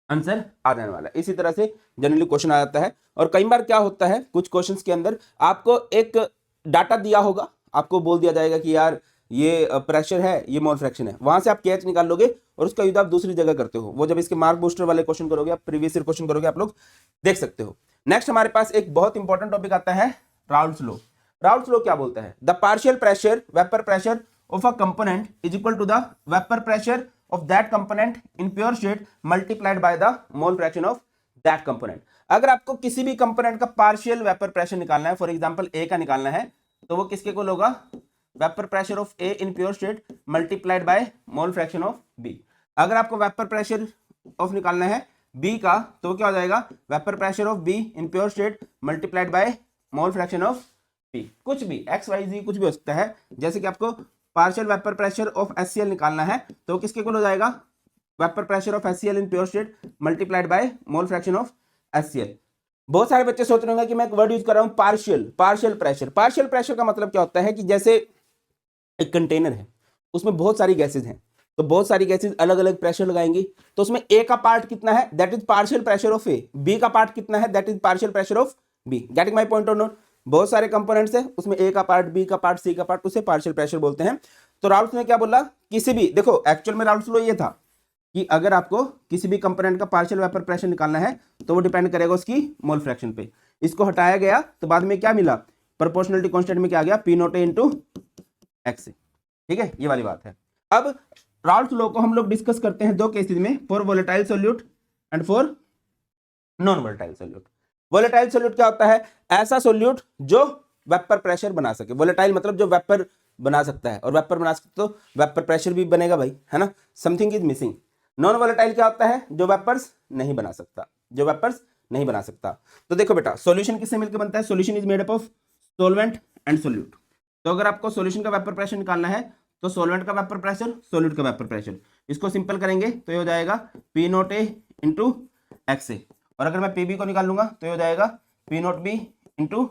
आंसर आ जाने वाला है। इसी तरह से जनरली क्वेश्चन आ जाता है। और कई बार क्या होता है, कुछ क्वेश्चंस के अंदर आपको एक डाटा दिया होगा, आपको बोल दिया जाएगा कि यार ये प्रेशर है, ये मोल फ्रैक्शन है, वहां से आप KH निकाल लोगे और उसका यूज आप दूसरी जगह करते हो। वो जब इसके मार्क बूस्टर वाले क्वेश्चन करोगे, आप प्रीवियस ईयर क्वेश्चन करोगे, आप लोग देख सकते हो। नेक्स्ट हमारे पास एक बहुत इंपॉर्टेंट टॉपिक आता है, राउल्ट्स लॉ। राउल्ट्स लॉ क्या बोलता है? The partial pressure vapour pressure of a component is equal to the vapour pressure of that component in pure state multiplied by the mole fraction of that component। अगर आपको किसी भी component का partial vapour pressure निकालना है, for example A का निकालना है, तो वो किसके को होगा? Vapour pressure of A in pure state multiplied by mole fraction of B। अगर आपको वेपर प्रेशर ऑफ निकालना है B का, तो क्या हो जाएगा? Vapour pressure of B in pure state multiplied by mole fraction of B। कुछ भी XYZ कुछ भी हो सकता है। जैसे कि आपको partial vapour pressure of HCl निकालना है तो किसके इक्वल हो जाएगा, vapour pressure of HCl in pure state multiplied by mole fraction of HCl। बहुत सारे बच्चे सोच रहे होंगे कि मैं एक वर्ड यूज कर रहा हूं partial, partial pressure. Partial pressure का मतलब क्या होता है कि जैसे एक कंटेनर है, उसमें बहुत सारी गैसेज हैं, तो बहुत सारी गैसेज अलग अलग प्रेशर लगाएंगी, तो उसमें ए का पार्ट कितना है, that is partial pressure of A, B का पार्ट कितना है, that is partial pressure of B. Getting my point और नोट। बहुत सारे कंपोनेंट्स है, उसमें ए का पार्ट, बी का पार्ट, सी का पार्ट, उसे पार्शियल प्रेशर बोलते हैं। तो राउल्स ने क्या बोला, किसी भी, देखो एक्चुअल में राउल्स लॉ ये था कि अगर आपको किसी भी कंपोनेंट का पार्शियल वेपर प्रेशर निकालना है तो वो डिपेंड करेगा उसकी मोल फ्रैक्शन पे। इसको हटाया गया तो बाद में क्या मिला, प्रोपोर्शनलिटी कांस्टेंट में क्या आ गया, P not a into x. ठीक है, ये वाली बात है। अब राउल्स लॉ को हम लोग डिस्कस करते हैं दो केसेस में, for volatile solute and for non volatile solute. Volatile solute क्या होता है, ऐसा सोल्यूट जो वेपर प्रेशर बना सके। वोलेटाइल मतलब जो वेपर बना सकता है, और वेपर बना सकता तो वेपर प्रेशर भी बनेगा भाई, है ना, something is missing. Non volatile क्या होता है, जो वेपर्स नहीं बना सकता, जो वेपर्स नहीं बना सकता। तो देखो बेटा, सॉल्यूशन किससे मिलकर बनता है, solution is made up of solvent and solute. तो अगर आपको सॉल्यूशन का वेपर प्रेशर निकालना है तो सॉल्वेंट का वेपर प्रेशर, सोल्यूट का वेपर प्रेशर, इसको सिंपल करेंगे तो ये हो जाएगा P note A into X ए, और अगर मैं पीबी को निकाल लूंगा तो ये हो जाएगा P note B into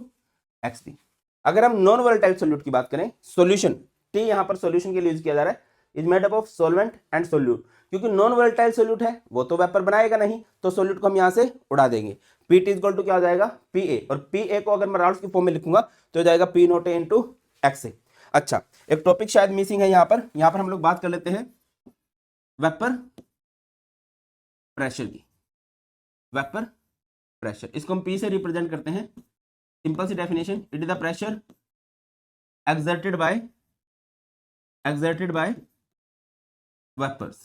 X B. अगर हम नॉन वोलेटाइल सोल्यूट की बात करें, सॉल्यूशन, टी यहां पर सॉल्यूशन के लिए यूज किया जा रहा है, is made up of solvent and solute, क्योंकि नॉन वोलेटाइल सोल्यूट है वो तो वेपर बनाएगा नहीं, तो सोल्यूट को हम यहां से उड़ा देंगे। पी टी इक्वल टू क्या हो जाएगा, पी ए, और पी ए को अगर मैं राउल्स की फॉर्म में लिखूंगा तो हो जाएगा P note A into X ए। अच्छा, एक टॉपिक शायद मिसिंग है यहां पर हम लोग बात कर लेते हैं वेपर प्रेशर की। वेपर प्रेशर, इसको हम पी से रिप्रेजेंट करते हैं। सिंपल सी definition, it is the pressure exerted by vapors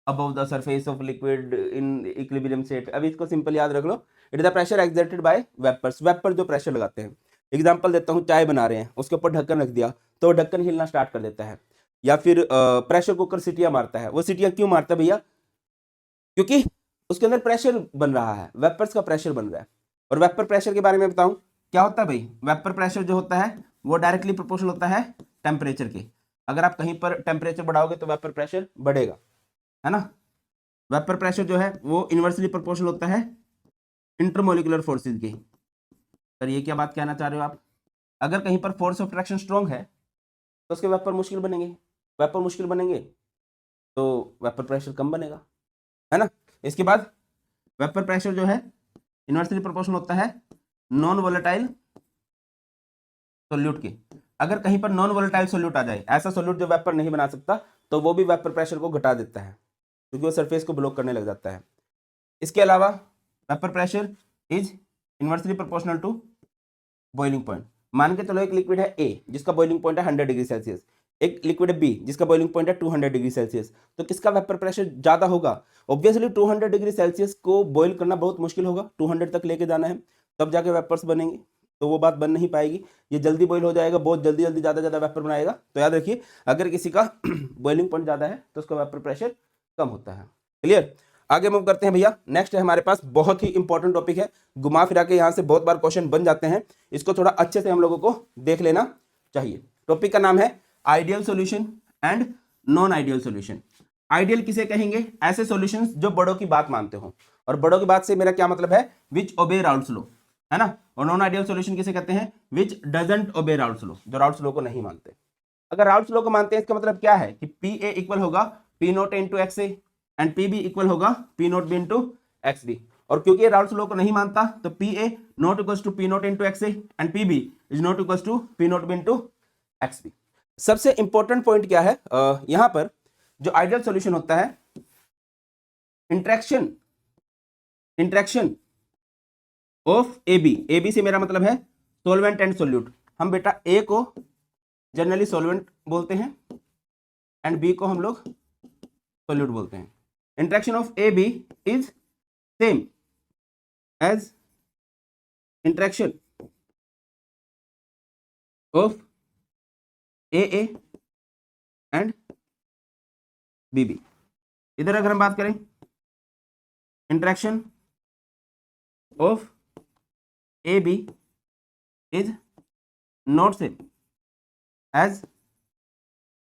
above the surface of liquid in equilibrium state। अब इसको सिंपल याद रख लो, it is the pressure exerted by vapors। Vapour जो प्रेशर लगाते हैं, एग्जांपल देता हूँ, चाय बना रहे हैं, उसके ऊपर ढक्कन रख दिया तो ढक्कन हिलना स्टार्ट कर देता है। या फिर प्रेशर कुकर सीटियां मारता है, वो सीटियां क्यों मारता है भैया, क्योंकि उसके अंदर प्रेशर बन रहा है, वेपर्स का प्रेशर बन रहा है। और वेपर प्रेशर के बारे में बताऊं क्या होता है भाई, वेपर प्रेशर जो होता है वो डायरेक्टली प्रोपोर्शनल होता है टेम्परेचर के। अगर आप कहीं पर टेम्परेचर बढ़ाओगे तो वेपर प्रेशर बढ़ेगा, है ना। वेपर प्रेशर जो है वो इनवर्सली प्रोपोर्शनल होता है इंटरमोलिकुलर फोर्सेज के। सर ये क्या बात कहना चाह रहे हो आप, अगर कहीं पर फोर्स ऑफ अट्रैक्शन स्ट्रॉन्ग है तो उसके वेपर मुश्किल बनेंगे, वेपर मुश्किल बनेंगे तो वेपर प्रेशर कम बनेगा, है ना। इसके बाद वेपर प्रेशर जो है इनवर्सली प्रोपोर्शनल होता है नॉन वोलेटाइल सोल्यूट के। अगर कहीं पर नॉन वोलेटाइल सोल्यूट आ जाए, ऐसा सोल्यूट जो वेपर नहीं बना सकता, तो वो भी वेपर प्रेशर को घटा देता है, क्योंकि वो सरफेस को ब्लॉक करने लग जाता है। इसके अलावा vapour pressure is inversely proportional to boiling point. मान के चलो एक लिक्विड है ए जिसका बॉइलिंग पॉइंट है 100 डिग्री सेल्सियस, एक लिक्विड है बी जिसका बॉइलिंग पॉइंट है 200 डिग्री सेल्सियस, तो किसका वेपर प्रेशर ज्यादा होगा, ऑब्वियसली 200 डिग्री सेल्सियस को बॉइल करना बहुत मुश्किल होगा, 200 तक लेके जाना है तब जाके वेपर्स बनेंगे, तो वो बात बन नहीं पाएगी। ये जल्दी बॉइल हो जाएगा, बहुत जल्दी जल्दी ज्यादा वेपर बनाएगा। तो याद रखिए, अगर किसी का बॉइलिंग पॉइंट ज्यादा है तो उसका वेपर प्रेशर कम होता है। क्लियर, आगे मूव करते हैं भैया। नेक्स्ट है हमारे पास बहुत ही इंपॉर्टेंट टॉपिक है, घुमा फिरा के यहाँ से बहुत बार क्वेश्चन बन जाते हैं, इसको थोड़ा अच्छे से हम लोगों को देख लेना चाहिए। टॉपिक का नाम है ideal solution and non ideal solution. Ideal किसे कहेंगे, ऐसे सॉल्यूशंस जो बड़ों की बात मानते हो, और बड़ों की बात से मेरा क्या मतलब है, विच ओबे राउल्स लॉ, है ना। और नॉन आइडियल सॉल्यूशन किसे कहते हैं, विच डजंट ओबे राउल्स लॉ, जो राउल्स लॉ को नहीं मानते। अगर राउल्स लॉ को मानते हैं इसका मतलब क्या है कि पी ए इक्वल होगा P note A into X A and P B equal होगा P note B into X B. और क्योंकि ये राउल्स लॉ को नहीं मानता तो P A not equal to P nought into X A and P B is not equal to P note B into X B. सबसे important point क्या है, यहां पर जो आइडियल सॉल्यूशन होता है, इंट्रैक्शन ऑफ ए बी से मेरा मतलब है सोलवेंट एंड सोल्यूट। हम बेटा ए को जनरली सोलवेंट बोलते हैं एंड बी को हम लोग सोल्यूट बोलते हैं। Interaction of A B is same as interaction of A and B. इधर अगर हम बात करें, interaction of A B is not same as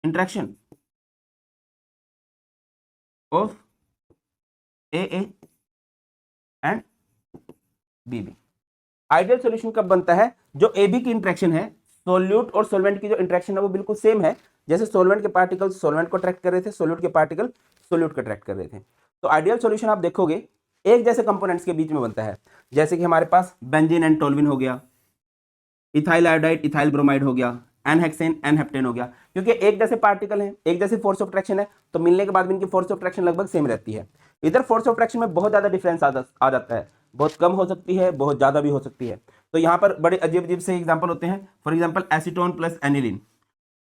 interaction of A and B. Ideal solution कब बनता है? जो ए बी की इंटरेक्शन है, सोल्यूट और सोलवेंट की जो इंटरेक्शन है वो बिल्कुल सेम है, जैसे सोलवेंट के पार्टिकल सोलवेंट को अट्रैक्ट कर रहे थे, सोल्यूट के पार्टिकल सोल्यूट को अट्रैक्ट कर रहे थे। तो आइडियल सॉल्यूशन आप देखोगे एक जैसे कंपोनेंट्स के बीच में बनता है, जैसे कि हमारे पास बेंजीन एंड टोल्विन हो गया, इथाइल आयोडाइड इथाइल ब्रोमाइड हो गया, एन हेक्सेन एन हेप्टेन हो गया। क्योंकि एक जैसे पार्टिकल हैं, एक जैसे फोर्स ऑफ अट्रैक्शन है, तो मिलने के बाद भी इनकी फोर्स ऑफ अट्रैक्शन लगभग सेम रहती है। इधर फोर्स ऑफ अट्रैक्शन में बहुत ज्यादा डिफरेंस आ जाता है, बहुत कम हो सकती है, बहुत ज्यादा भी हो सकती है। तो यहाँ पर बड़े अजीब अजीब से एग्जाम्पल होते हैं। For example acetone plus aniline,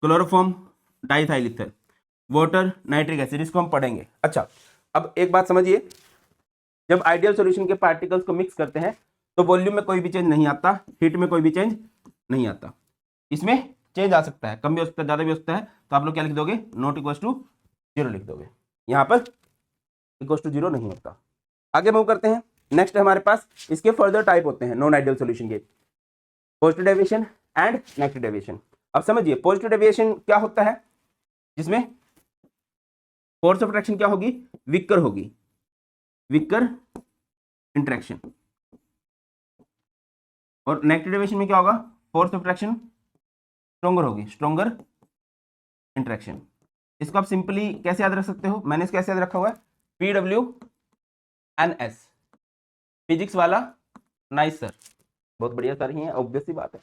chloroform diethyl ether, water nitric acid, इसको हम पढ़ेंगे। अच्छा, अब एक बात समझिए, जब आइडियल सॉल्यूशन के पार्टिकल्स को मिक्स करते हैं तो वॉल्यूम में कोई भी चेंज नहीं आता, हीट में कोई भी चेंज नहीं आता। इसमें चेंज आ सकता है, कम भी हो सकता है, ज्यादा भी हो सकता है। तो आप लोग क्या लिख दोगे? नॉट इक्वल टू जीरो लिख दोगे। यहाँ पर इक्वल टू जीरो नहीं होता। आगे मूव करते हैं। नेक्स्ट हमारे पास इसके फर्दर टाइप होते हैं नॉन आइडियल सॉल्यूशन के, positive deviation and negative deviation. अब समझिए पॉजिटिव डेविएशन क्या होता है, जिसमें फोर्स ऑफ अट्रैक्शन क्या होगी? वीकर होगी, वीकर इंटरेक्शन। और नेगेटिव डेविएशन में क्या होगा? फोर्स ऑफ अट्रैक्शन स्ट्रोंगर होगी, स्ट्रोंगर इंटरेक्शन। इसको आप सिंपली कैसे याद रख सकते हो? मैंने इसको कैसे याद रखा हुआ है? PWNS, फिजिक्स वाला नाइस सर, बहुत बढ़िया सर ही है, ऑब्वियस सी बात है।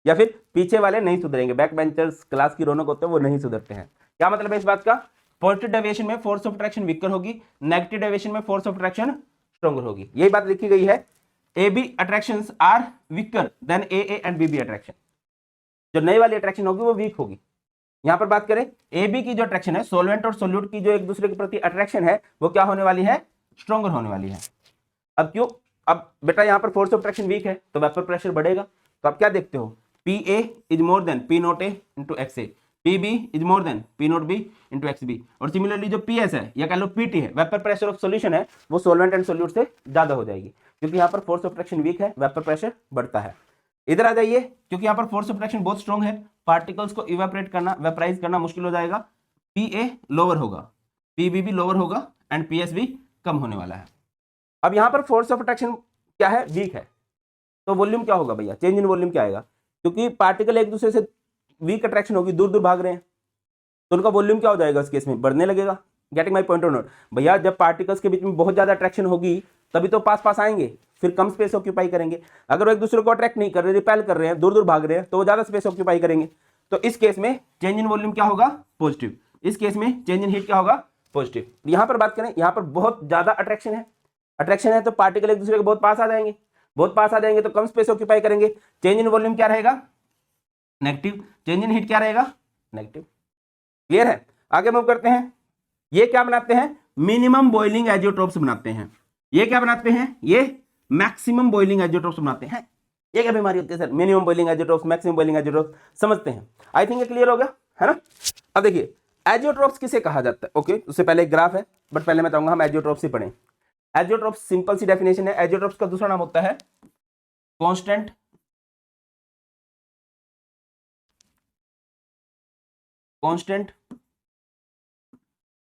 या फिर पीछे वाले नहीं सुधरेंगे, बैक बेंचर्स क्लास की रौनक होते हैं, वो नहीं सुधरते हैं। क्या मतलब है इस बात का? पॉजिटिव डेविएशन में फोर्स ऑफ अट्रैक्शन वीकर होगी, नेगेटिव डेविएशन में फोर्स ऑफ अट्रैक्शन स्ट्रोंगर होगी। यही बात लिखी गई है। A B attractions are weaker than A and B attraction. जो नई वाली अट्रैक्शन होगी वो वीक होगी। यहां पर बात करें ए बी की जो अट्रैक्शन है, सोलवेंट और सोल्यूट की जो एक दूसरे के प्रति अट्रैक्शन है, वो क्या होने वाली है? स्ट्रोंगर होने वाली है। अब क्यों? अब बेटा यहाँ पर फोर्स ऑफ अट्रैक्शन वीक है तो वेपर प्रेशर बढ़ेगा। तो आप क्या देखते हो? P A is more than P note A into X A, P B is more than P note B into X B. और सिमिलरली जो पी एस है या कह लो पी टी है, वेपर प्रेशर ऑफ सोल्यूशन है, वो solvent and solute से ज्यादा हो जाएगी, क्योंकि यहाँ पर फोर्स ऑफ अट्रैक्शन वीक है, वेपर प्रेशर बढ़ता है। इधर आ जाइए, क्योंकि यहाँ पर फोर्स ऑफ अट्रैक्शन बहुत स्ट्रॉन्ग है, पार्टिकल्स को इवेपोरेट करना, वेपराइज करना मुश्किल हो जाएगा। पी ए लोअर होगा, पी बी भी लोअर होगा एंड पी एस भी कम होने वाला है। अब यहाँ पर फोर्स ऑफ अट्रैक्शन क्या है? वीक है। तो वॉल्यूम क्या होगा भैया? चेंज इन वॉल्यूम क्या आएगा? क्योंकि पार्टिकल एक दूसरे से वीक अट्रैक्शन होगी, दूर दूर भाग रहे हैं, तो उनका वॉल्यूम क्या हो जाएगा? इस केस में बढ़ने लगेगा। गेटिंग माई पॉइंट और नोट? भैया जब पार्टिकल्स के बीच में बहुत ज्यादा अट्रैक्शन होगी तभी तो पास पास आएंगे, फिर कम स्पेस ऑक्यूपाई करेंगे। अगर वो एक दूसरे को अट्रैक्ट नहीं कर रहे, रिपेल कर रहे हैं, दूर दूर भाग रहे हैं, तो वो ज्यादा स्पेस ऑक्यूपाई करेंगे। तो इस केस में चेंज इन वॉल्यूम क्या होगा? पॉजिटिव। इस केस में चेंज इन हीट क्या होगा? पॉजिटिव। यहां पर बात करें, यहां पर बहुत ज्यादा अट्रैक्शन है तो पार्टिकल एक दूसरे के बहुत पास आ जाएंगे, बहुत पास आ जाएंगे तो कम स्पेस ऑक्यूपाई करेंगे। चेंज इन वॉल्यूम क्या रहेगा? नेगेटिव। चेंज इन हीट क्या रहेगा? नेगेटिव। क्लियर है? आगे मूव करते हैं। ये क्या बनाते हैं? मिनिमम बॉइलिंग एजियोट्रोप्स बनाते हैं। ये क्या बनाते हैं? ये मैक्सिमम बॉइलिंग एजियोट्रोप्स बनाते हैं। ये क्या बीमारी होती है sir? Minimum boiling azeotropes, maximum boiling azeotropes समझते हैं। आई थिंक ये क्लियर हो गया है ना? अब देखिए एजियोट्रोप्स किसे कहा जाता है। ओके, उससे पहले एक ग्राफ है, बट पहले मैं चाहूंगा हम एजियोट्रोप्स ही पढ़ें। एजियोट्रोप्स सिंपल सी डेफिनेशन है। एजियोट्रोप्स का दूसरा नाम होता है कांस्टेंट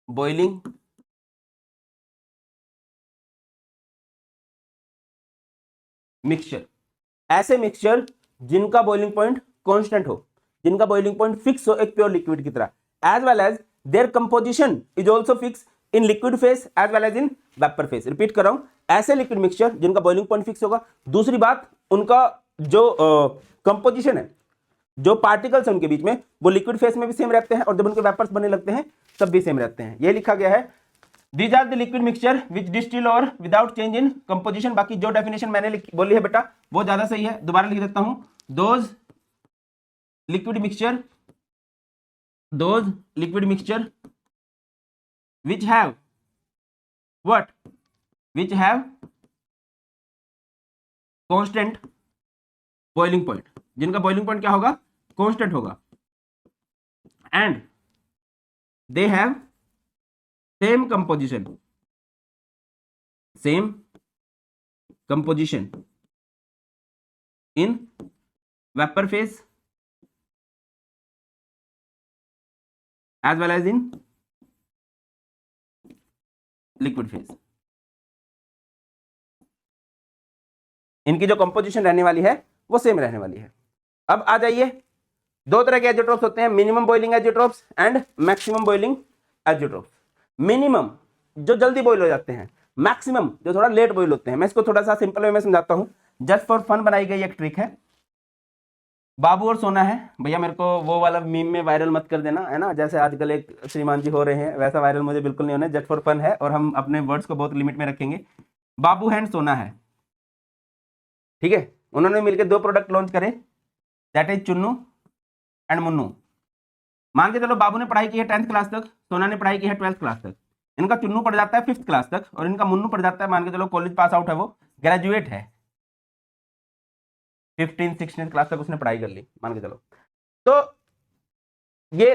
बॉइलिंग मिक्सचर। ऐसे मिक्सचर जिनका बॉइलिंग पॉइंट कांस्टेंट हो, जिनका बॉइलिंग पॉइंट फिक्स हो एक प्योर लिक्विड की तरह, as well as their composition is also fix in liquid phase as well as in vapour phase. Repeat कर रहा हूं, ऐसे लिक्विड मिक्सचर जिनका बॉइलिंग पॉइंट फिक्स होगा। दूसरी बात, उनका जो कंपोजिशन है, जो पार्टिकल्स है उनके बीच में, वो लिक्विड फेस में भी सेम रहते हैं और जब उनके वेपर्स बनने लगते हैं तब भी सेम रहते हैं। ये लिखा गया है, these are the liquid mixture which distil और विदाउट चेंज इन कंपोजिशन। बाकी जो डेफिनेशन मैंने बोली है बेटा वो ज्यादा सही है, दोबारा लिख देता हूं। Those liquid mixture which have what? Which have constant boiling point, जिनका boiling point क्या होगा? constant होगा, and they have same composition in vapor phase as well as in liquid phase. इनकी जो कंपोजिशन रहने वाली है वो सेम रहने वाली है। अब आ जाइए, दो तरह के एजियोट्रोप्स होते हैं, minimum boiling azeotropes and maximum boiling azeotropes. Minimum जो जल्दी बॉइल हो जाते हैं, मैक्सिमम जो थोड़ा लेट बॉइल होते हैं। मैं इसको थोड़ा सा सिंपल वे में समझाता हूं, जस्ट फॉर फन बनाई गई एक ट्रिक है। बाबू और सोना है भैया, मेरे को वो वाला मीम में वायरल मत कर देना, है ना, जैसे आजकल एक श्रीमान जी हो रहे हैं, वैसा वायरल मुझे बिल्कुल नहीं होना। जस्ट फॉर फन है और हम अपने वर्ड्स को बहुत लिमिट में रखेंगे। बाबू है एंड सोना है, ठीक है, उन्होंने मिलकर दो प्रोडक्ट लॉन्च करे, that is Chunnu and Munnu. मान के चलो बाबू ने पढ़ाई की है 10th क्लास तक, सोना ने पढ़ाई की है 12th क्लास तक। इनका चुन्नू पढ़ जाता है 5th क्लास तक और इनका मुन्नू पढ़ जाता है, मान के चलो कॉलेज पास आउट है, वो ग्रेजुएट है, 15th-16th क्लास तक उसने पढ़ाई कर ली, मान के चलो। तो ये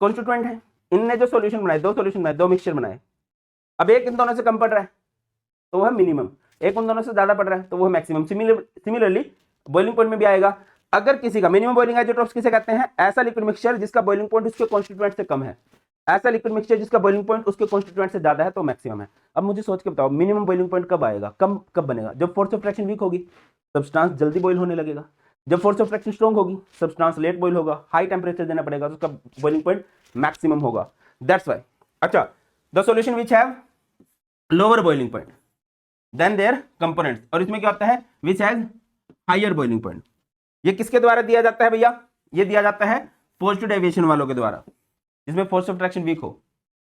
कॉन्स्टिट्यूएंट है, इनने जो सॉल्यूशन बनाए, दो सॉल्यूशन बनाए, दो मिक्सचर बनाए। अब एक इन दोनों से कम पड़ रहा है तो वो है मिनिमम, एक उन दोनों से ज्यादा पड़ रहा है तो वो है मैक्सिमम। सिमिलरली बॉइलिंग पॉइंट में भी आएगा। अगर किसी का मिनिमम बॉइलिंग एजियोट्रोप्स किसे कहते हैं, ऐसा लिक्विड मिक्सचर जिसका बॉइलिंग पॉइंट उसके कॉन्स्टिट्यूएंट से कम है। ऐसा लिक्विड मिक्सचर जिसका बॉइलिंग पॉइंट उसके कॉन्स्टिट्यूएंट से ज्यादा है तो मैक्सिमम है। अब मुझे सोच के बताओ, मिनिमम बॉइलिंग पॉइंट कब आएगा, कब बनेगा, जब फोर्स ऑफ फ्रैक्शन वीक होगी, सब्सटेंस जल्दी बॉइल होने लगेगा। जब फोर्स ऑफ फ्रैक्शन स्ट्रॉन्ग होगी, सब्सटेंस लेट बॉइल होगा, हाई टेंपरेचर देना पड़ेगा तो उसका बॉइलिंग पॉइंट मैक्सिमम होगा। That's why. अच्छा, the solution which have lower boiling point than their components, और इसमें क्या होता है, which has higher boiling point. ये किसके द्वारा दिया जाता है भैया, ये दिया जाता है पॉजिटिव डेविएशन वालों के द्वारा, जिसमें फोर्स ऑफ ट्रैक्शन वीक हो,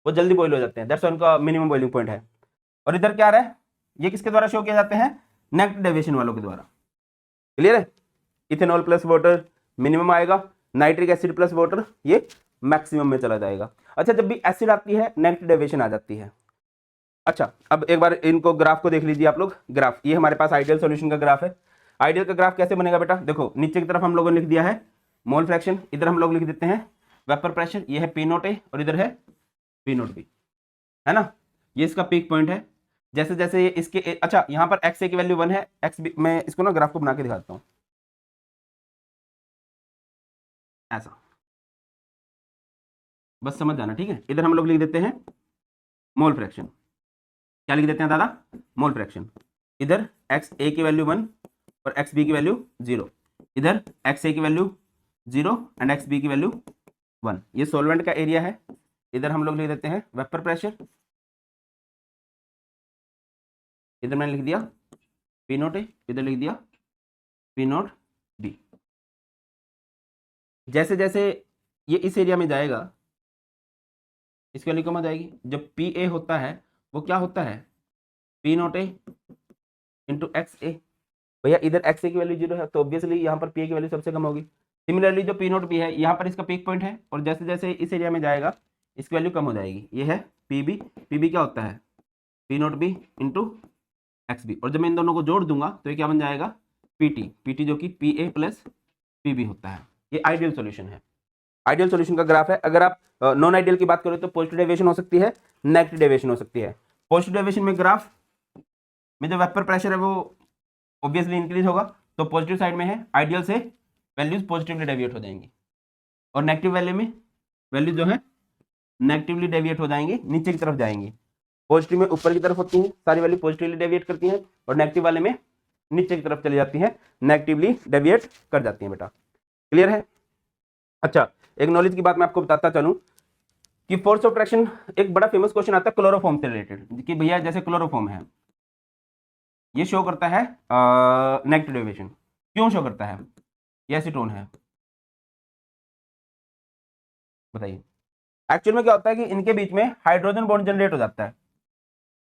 वो जल्दी बॉइल हो जाते हैं, दैट्स उनका मिनिमम बॉइलिंग पॉइंट है। और इधर क्या आ रहा है, ये किसके द्वारा शो किए जाते हैं, नेगेटिव डेविएशन वालों के द्वारा। क्लियर है, इथेनॉल प्लस वाटर मिनिमम आएगा, नाइट्रिक एसिड प्लस वाटर ये मैक्सिमम में चला जाएगा। अच्छा, जब भी एसिड आती है नेगेटिव डेविएशन आ जाती है। अच्छा, अब एक बार इनको ग्राफ को देख लीजिए आप लोग। ग्राफ ये हमारे पास आइडियल सॉल्यूशन का ग्राफ है। आइडियल का ग्राफ कैसे बनेगा बेटा, देखो नीचे की तरफ हम लोगों ने लिख दिया है मोल फ्रैक्शन, इधर हम लोग लिख देते हैं वेपर प्रेशर, ये है पी नोट ए और इधर है पी नोट बी, है ना, ये इसका पीक पॉइंट है। जैसे जैसे ये इसके अच्छा, यहाँ पर एक्स ए की वैल्यू 1 है, एक्स बी, मैं इसको ना ग्राफ को बना के दिखाता हूँ ऐसा, बस समझ जाना, ठीक है। इधर हम लोग लिख देते हैं मोल फ्रैक्शन, क्या लिख देते हैं दादा, मोल फ्रैक्शन। इधर एक्स ए की वैल्यू 1 और एक्स बी की वैल्यू 0, इधर एक्स ए की वैल्यू 0 एंड एक्स बी की वैल्यू 1। ये सॉल्वेंट का एरिया है। इधर हम लोग लिख देते हैं वेपर प्रेशर, इधर मैंने लिख दिया पी नोट ए, इधर लिख दिया पी नोट बी। जैसे जैसे ये इस एरिया में जाएगा, इसकी वैल्यू कम हो जाएगी। जब पी ए होता है वो क्या होता है, P note A into X ए। भैया इधर एक्स ए की वैल्यू 0 है तो ऑब्वियसली यहाँ पर पी ए की वैल्यू सबसे कम होगी। सिमिलरली जो पी नोट बी है, यहाँ पर इसका पीक पॉइंट है और जैसे जैसे इस एरिया में जाएगा इसकी वैल्यू कम हो जाएगी। ये है पी बी, पी बी क्या होता है, P note B into X B, और जब मैं इन दोनों को जोड़ दूंगा तो ये क्या बन जाएगा, पी टी, पी टी जो कि P A plus P B होता है। ये आइडियल सोल्यूशन है, आइडियल सोल्यूशन का ग्राफ है। अगर आप नॉन आइडियल की बात करें तो पॉजिटिव डेविएशन हो सकती है, नेगेटिव डेविएशन हो सकती है। पॉजिटिव डेविएशन में ग्राफ में जो वेपर प्रेशर है वो ऑब्वियसली इंक्रीज होगा, तो पॉजिटिव साइड में है, आइडियल से वैल्यूज पॉजिटिवली डेविएट हो जाएंगी, और नेगेटिव वैल्यू में वैल्यू जो है नेगेटिवली डेविएट हो जाएंगी, नीचे की तरफ जाएंगी। पॉजिटिव में ऊपर की तरफ होती हैं सारी वैल्यू, पॉजिटिवली डेविएट करती हैं, और नेगेटिव वाले में नीचे की तरफ चली जाती हैं, नेगेटिवली डेविएट कर जाती हैं बेटा। क्लियर है। अच्छा, एक नॉलेज की बात मैं आपको बताता चलूं कि फोर्स ऑफ ट्रैक्शन, एक बड़ा फेमस क्वेश्चन आता है क्लोरोफॉर्म से रिलेटेड, कि भैया जैसे क्लोरोफॉर्म है ये शो करता है नेगेटिव डेविएशन, क्यों शो करता है, ये एसीटोन है, बताइए। एक्चुअल में क्या होता है कि इनके बीच में हाइड्रोजन बॉन्ड जनरेट हो जाता है।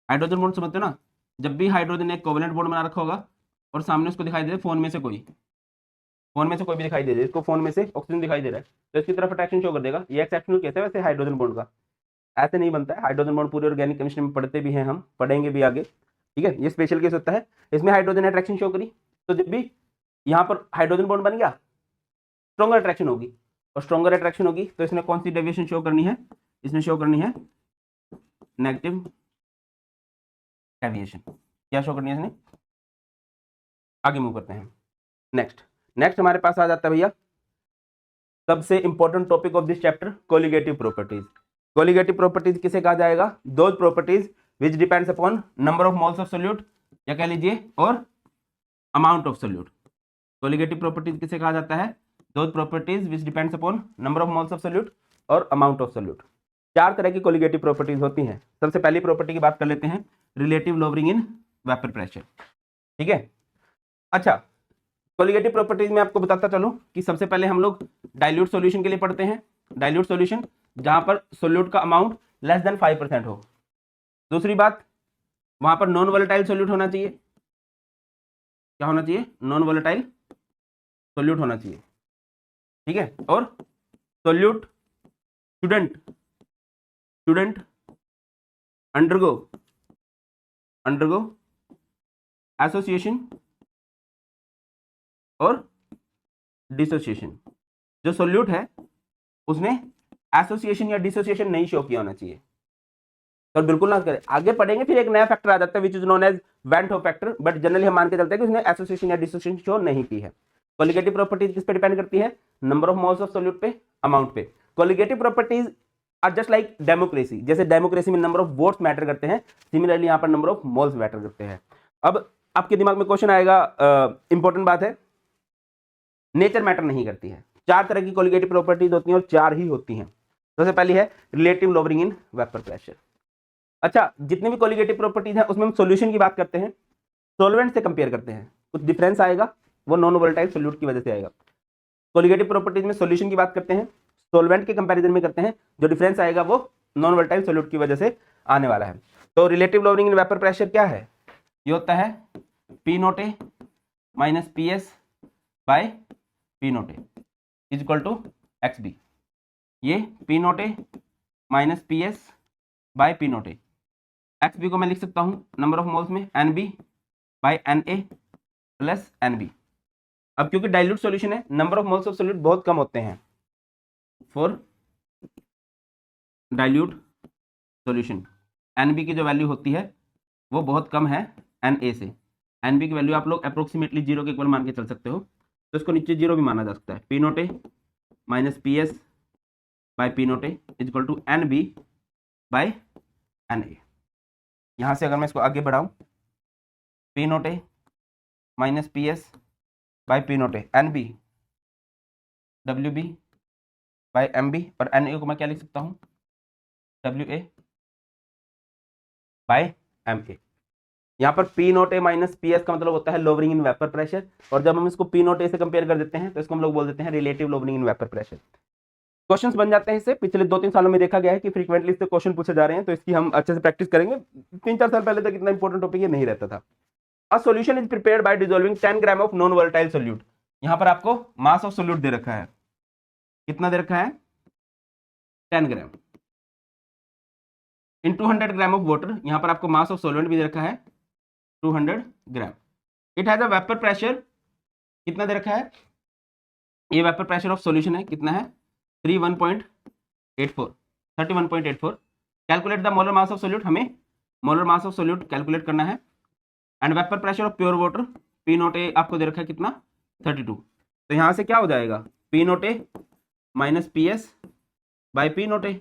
हाइड्रोजन बॉन्ड समझते हो ना, जब भी हाइड्रोजन एक कोवेलेंट बॉन्ड बना रखा होगा और सामने उसको दिखाई दे फोन में से कोई, फोन में से कोई भी दिखाई दे रहा है, इसको फोन में से ऑक्सीजन दिखाई दे रहा है तो इसकी तरफ अट्रैक्शन शो कर देगा। ये एक्सेप्शनल केस है वैसे हाइड्रोजन बॉन्ड का, ऐसे नहीं बनता है। हाइड्रोजन बॉन्ड पूरे ऑर्गेनिक केमिस्ट्री में पढ़ते भी हैं, हम पढ़ेंगे भी आगे, ठीक है। ये स्पेशल केस होता है, इसमें हाइड्रोजन अट्रैक्शन शो करी, तो जब भी यहाँ पर हाइड्रोजन बॉन्ड बन गया स्ट्रॉन्गर अट्रैक्शन होगी, और स्ट्रॉन्गर अट्रैक्शन होगी तो इसने कौन सी डेविएशन शो करनी है, इसने शो करनी है नेगेटिव डेविएशन। क्या शो करनी है इसने, आगे मूव करते हैं। नेक्स्ट नेक्स्ट हमारे पास आ जाता है भैया सबसे important topic of this chapter, colligative properties. Colligative properties किसे कहा जाएगा? Those properties which depends upon number of moles of solute, या कह लीजिए और amount of solute. Colligative properties किसे कहा जाता है? Those properties which depends upon number of moles of solute और अमाउंट ऑफ सोल्यूट। चार तरह की कोलिगेटिव प्रॉपर्टीज होती हैं। सबसे पहली प्रॉपर्टी की बात कर लेते हैं, relative lowering in vapour pressure. ठीक है, अच्छा, कोलिगेटिव प्रॉपर्टीज में आपको बताता चलूं कि सबसे पहले हम लोग डाइल्यूट सॉल्यूशन के लिए पढ़ते हैं। डाइल्यूट सॉल्यूशन जहां पर सोल्यूट का अमाउंट लेस देन 5% हो। दूसरी बात, वहां पर नॉन वोलेटाइल सोल्यूट होना चाहिए। क्या होना चाहिए? नॉन वोलेटाइल सोल्यूट होना चाहिए। ठीक है, और सोल्यूट स्टूडेंट अंडरगो एसोसिएशन और डिसोसिएशन। जो सोल्यूट है उसने एसोसिएशन या डिसोसिएशन नहीं शो किया होना चाहिए, तो बिल्कुल ना करें। आगे पढ़ेंगे फिर एक नया फैक्टर आ जाता है which is known as van't Hoff factor, but generally हम मान के चलते हैं कि उसने एसोसिएशन या डिसोसिएशन शो नहीं की है। कोलिगेटिव प्रॉपर्टीज किस पे डिपेंड करती है? Number of moles of solute पे, अमाउंट पे। Colligative properties are just like democracy. जैसे डेमोक्रेसी में नंबर ऑफ वोट्स मैटर करते हैं, सिमिलरली यहाँ पर नंबर ऑफ मोल्स मैटर करते हैं। अब आपके दिमाग में क्वेश्चन आएगा, इंपॉर्टेंट बात है, नेचर मैटर नहीं करती है। चार तरह की कोलिगेटिव प्रॉपर्टीज होती हैं और चार ही होती हैं। सबसे पहली है relative lowering in vapour pressure. अच्छा, जितनी भी कोलिगेटिव प्रॉपर्टीज हैं उसमें हम सॉल्यूशन की बात करते हैं, सॉल्वेंट से कंपेयर करते हैं, कुछ डिफरेंस आएगा, वो नॉन वोलेटाइल सोल्यूट की वजह से आएगा। कोलिगेटिव प्रॉपर्टीज में सॉल्यूशन की बात करते हैं, सॉल्वेंट के कंपैरिजन में करते हैं, जो डिफरेंस आएगा वो नॉन वोलेटाइल सोल्यूट की वजह से आने वाला है। तो relative lowering in vapour pressure क्या है? ये होता है P note A minus P S by P note A is equal to X B. ये P note A minus P S by P note A, X B को मैं लिख सकता हूँ नंबर ऑफ मोल्स में N B by N A plus N B. अब क्योंकि dilute solution है, number of moles of solute बहुत कम होते हैं for dilute solution. N B की जो वैल्यू होती है वो बहुत कम है एन ए से। एन बी की वैल्यू आप लोग अप्रोक्सीमेटली 0 के इक्वल मान के चल सकते हो, तो इसको नीचे 0 भी माना जा सकता है। P note A minus P S by P note A is equal to N B by N A. यहाँ से अगर मैं इसको आगे बढ़ाऊँ, P note A minus P S by P note A N B W B by M B, और N A को मैं क्या लिख सकता हूँ? W A by M A. यहाँ पर P note A minus P S का मतलब होता है लोअरिंग इन वेपर प्रेशर, और जब हम इसको पी नोट ए से कंपेयर कर देते हैं तो इसको हम लोग बोल देते हैं relative lowering in vapour pressure. Questions बन जाते हैं इससे। पिछले 2-3 सालों में देखा गया है कि फ्रीक्वेंटली इससे क्वेश्चन पूछे जा रहे हैं, तो इसकी हम अच्छे से प्रैक्टिस करेंगे। 3-4 साल पहले तक इतना इंपॉर्टेंट टॉपिक ये नहीं रहता था। A solution is prepared by dissolving 10 gram of non volatile solute. यहाँ पर आपको मास ऑफ सोल्यूट दे रखा है, कितना दे रखा है? 10 ग्राम इन 200 ग्राम ऑफ वाटर। यहाँ पर आपको मास ऑफ सोल्वेंट भी दे रखा है 200 gram. It has a vapour pressure, कितना दे रखा है? ये वेपर प्रेशर ऑफ सॉल्यूशन है, कितना है? 31.84। Calculate the molar mass of solute, हमें molar mass of solute calculate करना है। And vapour pressure of pure water, P note A आपको दे रखा है कितना? 32। तो यहाँ से क्या हो जाएगा? P note A minus P S by P note A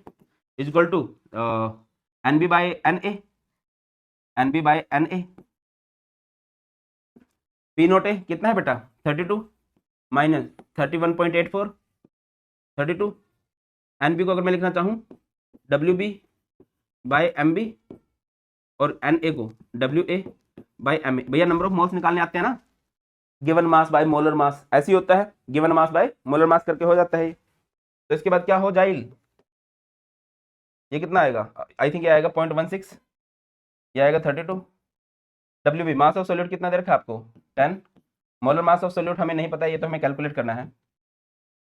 is equal to N B by N A, N B by N A. P note A कितना है बेटा? 32 माइनस 31.84, 32। एन बी को अगर मैं लिखना चाहूँ W B by M B, और N A को W A by M A. भैया नंबर ऑफ मोल्स निकालने आते हैं ना, given mass by molar mass, ऐसे ही होता है, given mass by molar mass करके हो जाता है। तो इसके बाद क्या हो जाएगा? ये कितना आएगा? आई थिंक ये आएगा 0.16, ये आएगा 32। W B mass of solute कितना दे रखा है आपको? 10। मोलर मास ऑफ सोल्यूट हमें नहीं पता, ये तो हमें कैलकुलेट करना है।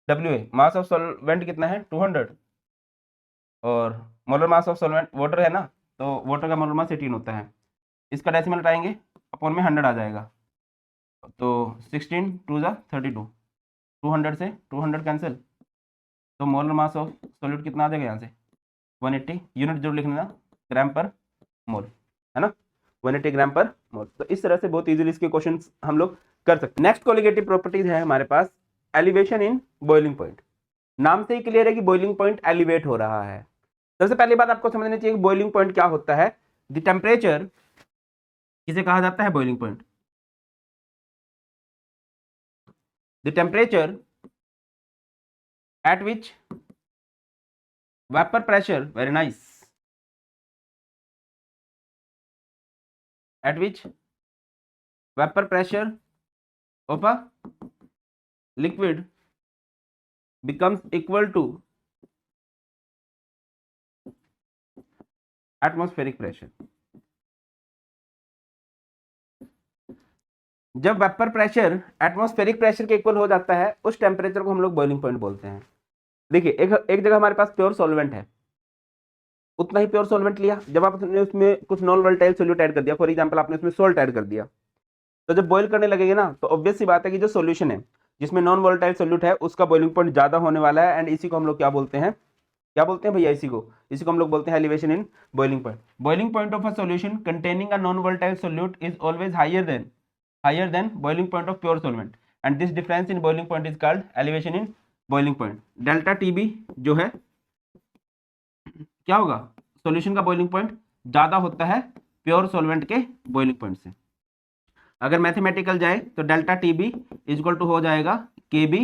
डब्ल्यू ए मास ऑफ सोल्वेंट कितना है? 200, और मोलर मास ऑफ सोल्वेंट वाटर है ना, तो वाटर का मोलर मास 18 होता है। इसका डेसिमल हटाएंगे, अपॉन में 100 आ जाएगा, तो 16 2 जा 32, 200 से 200 कैंसिल, तो मोलर मास ऑफ सोल्यूट कितना आ जाएगा? यहाँ से 180। यूनिट जरूर लिखना, ग्राम पर मोल, है ना, 180 ग्राम पर मोल। तो इस तरह से बहुत इजीली इसके क्वेश्चन हम लोग कर सकते हैं। नेक्स्ट कोलिगेटिव प्रॉपर्टीज है हमारे पास एलिवेशन इन बॉइलिंग पॉइंट। नाम से ही क्लियर है कि बॉइलिंग पॉइंट एलिवेट हो रहा है। सबसे पहली बात आपको समझनी चाहिए कि बॉइलिंग पॉइंट क्या होता है। द टेम्परेचर किसे कहा जाता है, boiling point. The temperature at which vapour pressure, very nice, at which vapor pressure of a liquid becomes equal to atmospheric pressure। जब वेपर प्रेशर एटमॉस्फेरिक प्रेशर के इक्वल हो जाता है उस टेम्परेचर को हम लोग बॉइलिंग पॉइंट बोलते हैं। देखिए एक जगह हमारे पास प्योर सॉल्वेंट है, उतना ही प्योर सॉल्वेंट लिया, जब आपने उसमें कुछ नॉन वोलेटाइल सोल्यूट ऐड कर दिया, फॉर एग्जांपल आपने उसमें सोल्ट ऐड कर दिया, तो जब बॉईल करने लगेंगे ना तो ऑब्वियस सी बात है कि जो सॉल्यूशन है जिसमें नॉन वोलेटाइल सोल्यूट है उसका बॉइलिंग पॉइंट ज्यादा होने वाला है। एंड इसी को हम लोग क्या बोलते हैं, क्या बोलते हैं भैया, इसी को हम लोग बोलते हैं elevation in boiling point. Boiling point of a solution containing a non volatile solute is always higher than boiling point of pure solvent and this difference in boiling point is called elevation in boiling point. Delta TB जो है क्या होगा, solution का boiling point ज्यादा होता है pure solvent के boiling point से। अगर मैथमेटिकल जाए तो delta TB is equal to हो जाएगा के बी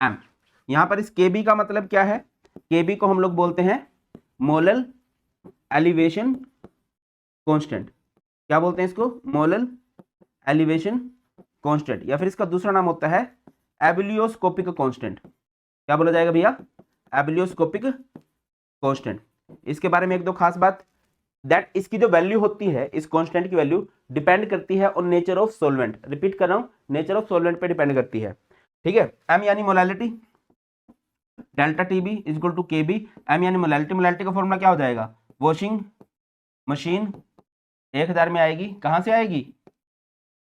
एम। यहां पर इस के बी का मतलब क्या है, के बी को हम लोग बोलते हैं मोलल एलिवेशन कांस्टेंट। क्या बोलते हैं इसको, मोलल एलिवेशन कांस्टेंट, या फिर इसका दूसरा नाम होता है एबिलियोस्कोपिक कांस्टेंट। क्या बोला जाएगा भैया, एबिलियोस्कोपिक कांस्टेंट। इसके बारे में एक दो खास बात, दैट इसकी जो वैल्यू होती है, इस कांस्टेंट की वैल्यू डिपेंड करती है on nature of solvent. Repeat कर रहा हूं, नेचर ऑफ सॉल्वेंट पे डिपेंड करती है, ठीक है। एम यानी molality, delta TB is equal to K B. M यानी मोलैलिटी, मोलैलिटी का फॉर्मूला क्या हो जाएगा, वॉशिंग मशीन 1000 में आएगी, कहां से आएगी,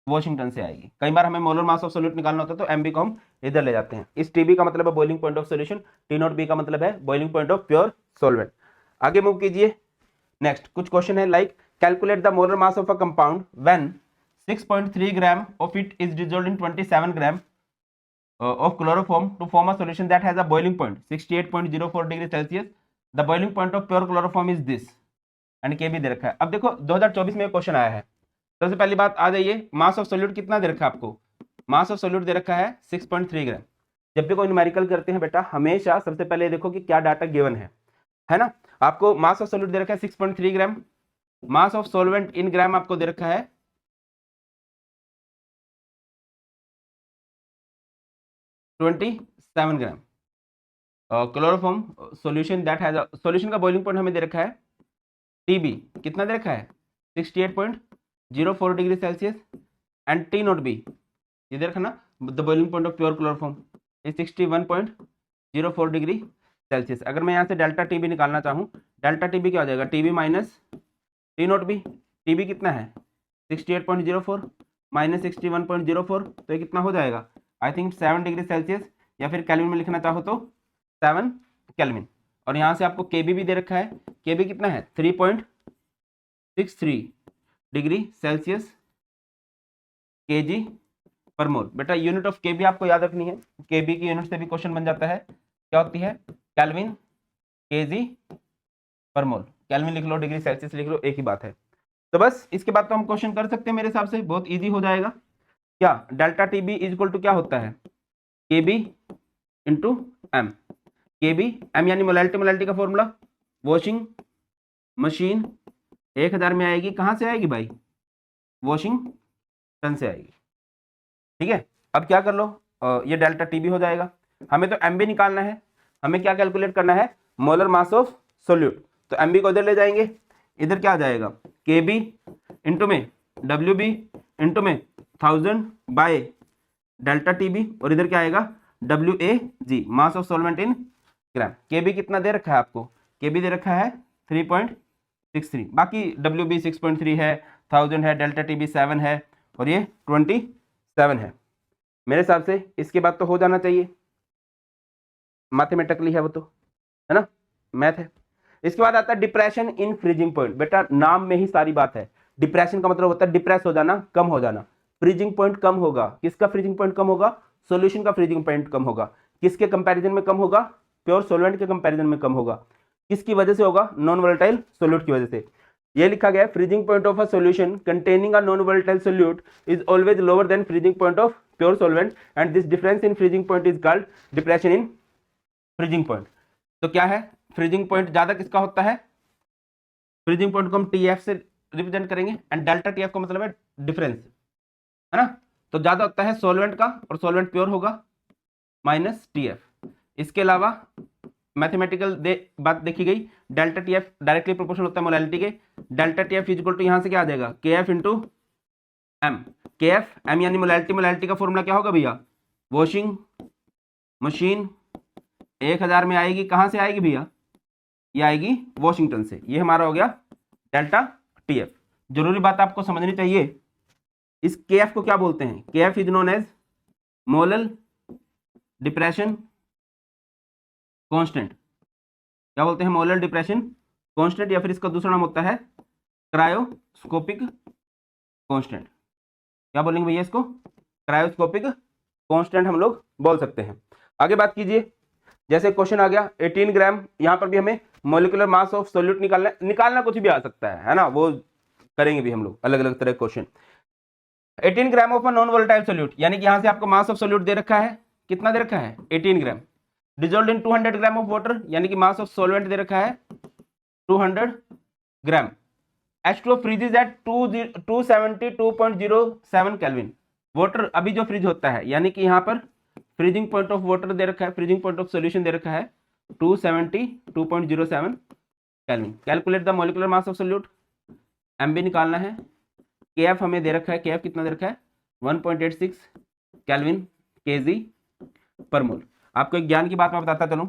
वॉशिंगटन से आएगी। कई बार हमें मोलर मास ऑफ सॉल्यूट निकालना होता है तो एमबी को हम इधर ले जाते हैं। इस टीबी का मतलब है boiling point of solution, T not be का मतलब है boiling point of pure solvent. आगे मूव कीजिए। नेक्स्ट कुछ क्वेश्चन है like calculate the molar mass of a compound when 6.3 gram of it is dissolved in 27 gram of chloroform to form a solution that has a boiling point 68.04 degree Celsius. The boiling point of pure chloroform is this and के भी दे रखा है। अब देखो 2024 में question आया है। सबसे पहली बात आ जाइए, मास ऑफ सोल्यूट कितना दे रखा है आपको, मास ऑफ सोल्यूट दे रखा है 6.3 ग्राम। जब भी कोई न्यूमेरिकल करते हैं बेटा हमेशा सबसे पहले देखो कि क्या डाटा गिवन है ना। आपको मास ऑफ सोल्यूट दे रखा है 6.3 ग्राम, मास ऑफ सॉल्वेंट इन ग्राम आपको दे रखा है 27 gram. Chloroform solution that has solution का बॉइलिंग पॉइंट हमें दे रखा है टीबी कितना दे रखा है 68.04 degree Celsius and T not be ये दे रखा ना, the boiling point of pure chloroform is 61.04 degree Celsius. अगर मैं यहाँ से डेल्टा टीबी निकालना चाहूँ, डेल्टा टीबी क्या हो जाएगा, TB minus T not be. TB कितना है 68.04 माइनस 61.04, तो ये कितना हो जाएगा, आई थिंक 7 डिग्री सेल्सियस, या फिर केल्विन में लिखना चाहो तो 7 केल्विन। और यहाँ से आपको केबी भी दे रखा है, केबी कितना है 3.63 डिग्री सेल्सियस केजी पर मोल। बेटा यूनिट ऑफ केबी आपको याद रखनी है, केबी की यूनिट से भी क्वेश्चन बन जाता है, क्या होती है केल्विन केजी पर मोल। केल्विन लिख लो, डिग्री सेल्सियस लिख लो, एक ही बात है। तो बस इसके बाद तो हम क्वेश्चन कर सकते हैं, मेरे हिसाब से बहुत इजी हो जाएगा। क्या delta TB is equal to क्या होता है, KB into M. KB M यानी मोलैलिटी, मोलैलिटी का फॉर्मूला वॉशिंग मशीन 1000 में आएगी, कहां से आएगी भाई, वॉशिंगटन से आएगी, ठीक है। अब क्या कर लो, ये डेल्टा टीबी हो जाएगा। हमें तो एमबी निकालना है, हमें क्या कैलकुलेट करना है, मोलर मास ऑफ सोल्यूट। तो एमबी को इधर ले जाएंगे, इधर क्या आ जाएगा केबी इंटू में डब्ल्यू बी इंटू में 1000 बाय डेल्टा टीबी, और इधर क्या आएगा W A G, mass of solvent in gram. KB कितना दे रखा है आपको, केबी दे रखा है 3.63, बाकी डब्ल्यू बी 6.3 है, 1000 है, डेल्टा टीबी 7 है, और ये 27 है। मेरे हिसाब से इसके बाद तो हो जाना चाहिए, मैथमेटिकली है वो तो, है ना, मैथ है। इसके बाद आता है डिप्रेशन इन फ्रीजिंग पॉइंट। बेटा नाम में ही सारी बात है, डिप्रेशन का मतलब होता है डिप्रेस हो जाना, कम हो जाना। फ्रीजिंग पॉइंट कम होगा, किसका फ्रीजिंग पॉइंट कम होगा, सॉल्यूशन का फ्रीजिंग पॉइंट कम होगा। किसके कंपैरिजन में कम होगा? प्योर सॉल्वेंट के कंपैरिजन में कम होगा। किसकी वजह से होगा? नॉन वोलेटाइल सोल्यूट की वजह से। ये लिखा गया है freezing point of a solution containing a non volatile solute is always lower than freezing point of pure solvent and this difference in freezing point is called depression in freezing point. तो क्या है? Freezing point ज्यादा किसका होता है? Freezing point को हम TF से रिप्रेजेंट करेंगे एंड डेल्टा टीएफ का मतलब है डिफरेंस, है ना। तो ज्यादा होता है सॉल्वेंट का और सॉल्वेंट प्योर होगा माइनस टीएफ। इसके अलावा मैथमेटिकल बात देखी गई, डेल्टा टीएफ डायरेक्टली प्रोपोर्शनल होता है मोलैलिटी के। डेल्टा टीएफ इक्वल टू यहां से क्या आ जाएगा? के एफ इंटू एम। के एफ एम यानी मोलैलिटी, मोलैलिटी का फॉर्मूला क्या होगा भैया? वॉशिंग मशीन 1000 में आएगी, कहां से आएगी भैया? ये आएगी वॉशिंगटन से। ये हमारा हो गया डेल्टा टीएफ। जरूरी बात आपको समझनी चाहिए, इस के एफ को क्या बोलते हैं? K F is known as molal depression constant. क्या बोलते हैं? मोलर डिप्रेशन कांस्टेंट, या फिर इसका दूसरा नाम होता है क्रायोस्कोपिक कांस्टेंट। क्या बोलेंगे भैया इसको? क्रायोस्कोपिक कांस्टेंट हम लोग बोल सकते हैं। आगे बात कीजिए, जैसे क्वेश्चन आ गया 18 ग्राम, यहां पर भी हमें मोलिकुलर मास ऑफ सोल्यूट निकालना कुछ भी आ सकता है ना, वो करेंगे भी हम लोग अलग अलग तरह के question. 18 gram of a non volatile solute, यानी कि यहां से आपको मास ऑफ सोल्यूट दे रखा है, कितना दे रखा है? 18 gram. Dissolve in 200 gram of water, यानी कि मास ऑफ सॉल्वेंट दे रखा है 200 gram. H2O freezes at 272.07 kelvin. Water अभी जो फ्रीज होता है, यानी कि यहाँ पर फ्रीजिंग पॉइंट ऑफ वाटर दे रखा है, फ्रीजिंग पॉइंट ऑफ सॉल्यूशन दे रखा है 272.07 kelvin. Calculate the molecular mass of solute, M भी निकालना है। KF हमें दे रखा है, KF कितना दे रखा है? 1.86 केल्विन केजी पर मोल। आपको एक ज्ञान की बात मैं बताता चलूं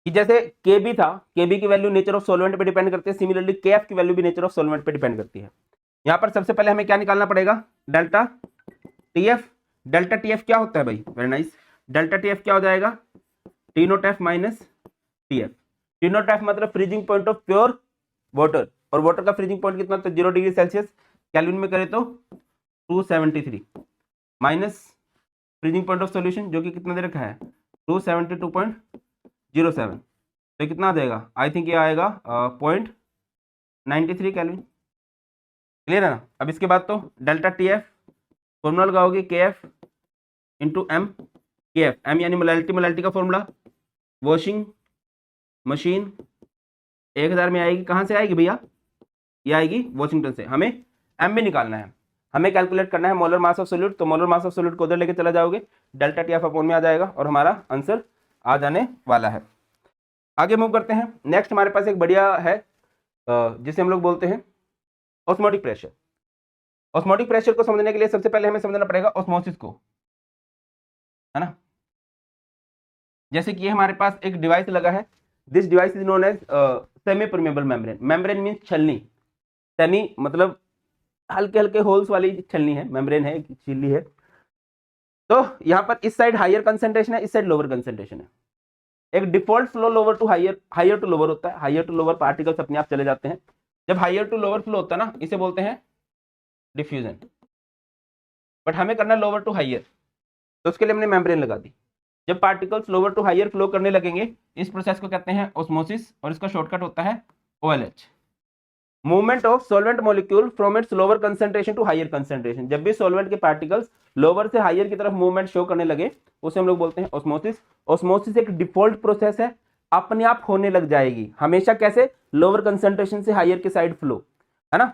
कि जैसे Kb था, Kb की वैल्यू नेचर ऑफ सॉल्वेंट पे डिपेंड करती है, सिमिलरली KF की वैल्यू भी नेचर ऑफ सॉल्वेंट पे डिपेंड करती है। यहां पर सबसे पहले हमें क्या निकालना पड़ेगा? Delta TF. डेल्टा टीएफ क्या होता है भाई? Very nice. डेल्टा टीएफ क्या हो जाएगा? T nought F minus TF. T nought F मतलब freezing point of pure water, और वाटर का फ्रीजिंग पॉइंट कितना? तो 0 डिग्री सेल्सियस। केल्विन में करें तो 273 minus freezing point of solution जो कि कितना दे रखा है? 272.07। तो कितना आ जाएगा? आई थिंक ये आएगा 0.93 केल्विन। क्लियर है ना? अब इसके बाद तो डेल्टा टीएफ फॉर्मूला लगाओगे के एफ इंटू एम। के एफ एम यानी मोलैलिटी, मोलैलिटी का फॉर्मूला वॉशिंग मशीन 1000 में आएगी, कहाँ से आएगी भैया? ये आएगी वॉशिंगटन से। हमें एम भी निकालना है, हमें कैलकुलेट करना है मोलर मास ऑफ सोल्यूट। तो मोलर मास ऑफ सोल्यूट को उधर लेके चला जाओगे, डेल्टा टीएफ अपॉन में आ जाएगा और हमारा आंसर आ जाने वाला है। आगे मूव करते हैं। नेक्स्ट हमारे पास एक बढ़िया है जिसे हम लोग बोलते हैं ऑस्मोटिक प्रेशर। ऑस्मोटिक प्रेशर को समझने के लिए सबसे पहले हमें समझना पड़ेगा ऑस्मोसिस को, है ना। जैसे कि हमारे पास एक डिवाइस लगा है, this device is known as semi permeable membrane. Membrane means छलनी, सेमी मतलब हल्के हल्के होल्स वाली छलनी है, मेम्ब्रेन है, झिल्ली है। तो यहाँ पर इस साइड हायर कंसेंट्रेशन है, इस साइड लोअर कंसेंट्रेशन है। एक default flow lower to higher, higher to lower होता है। हायर टू लोअर पार्टिकल्स अपने आप चले जाते हैं। जब हायर टू लोअर फ्लो होता है ना, इसे बोलते हैं डिफ्यूजन। बट हमें करना है लोअर टू हायर, तो उसके लिए हमने मेम्ब्रेन लगा दी। जब particles lower to higher flow करने लगेंगे, इस प्रोसेस को कहते हैं ऑस्मोसिस, और इसका शॉर्टकट होता है OLH, movement of solvent molecule from its lower concentration to higher concentration. जब भी सॉल्वेंट के पार्टिकल्स लोअर से हायर की तरफ मूवमेंट शो करने लगे, उसे हम लोग बोलते हैं ऑस्मोसिस। ऑस्मोसिस एक डिफॉल्ट प्रोसेस है, अपने आप होने लग जाएगी हमेशा। कैसे? लोअर कंसेंट्रेशन से हायर के साइड फ्लो, है ना।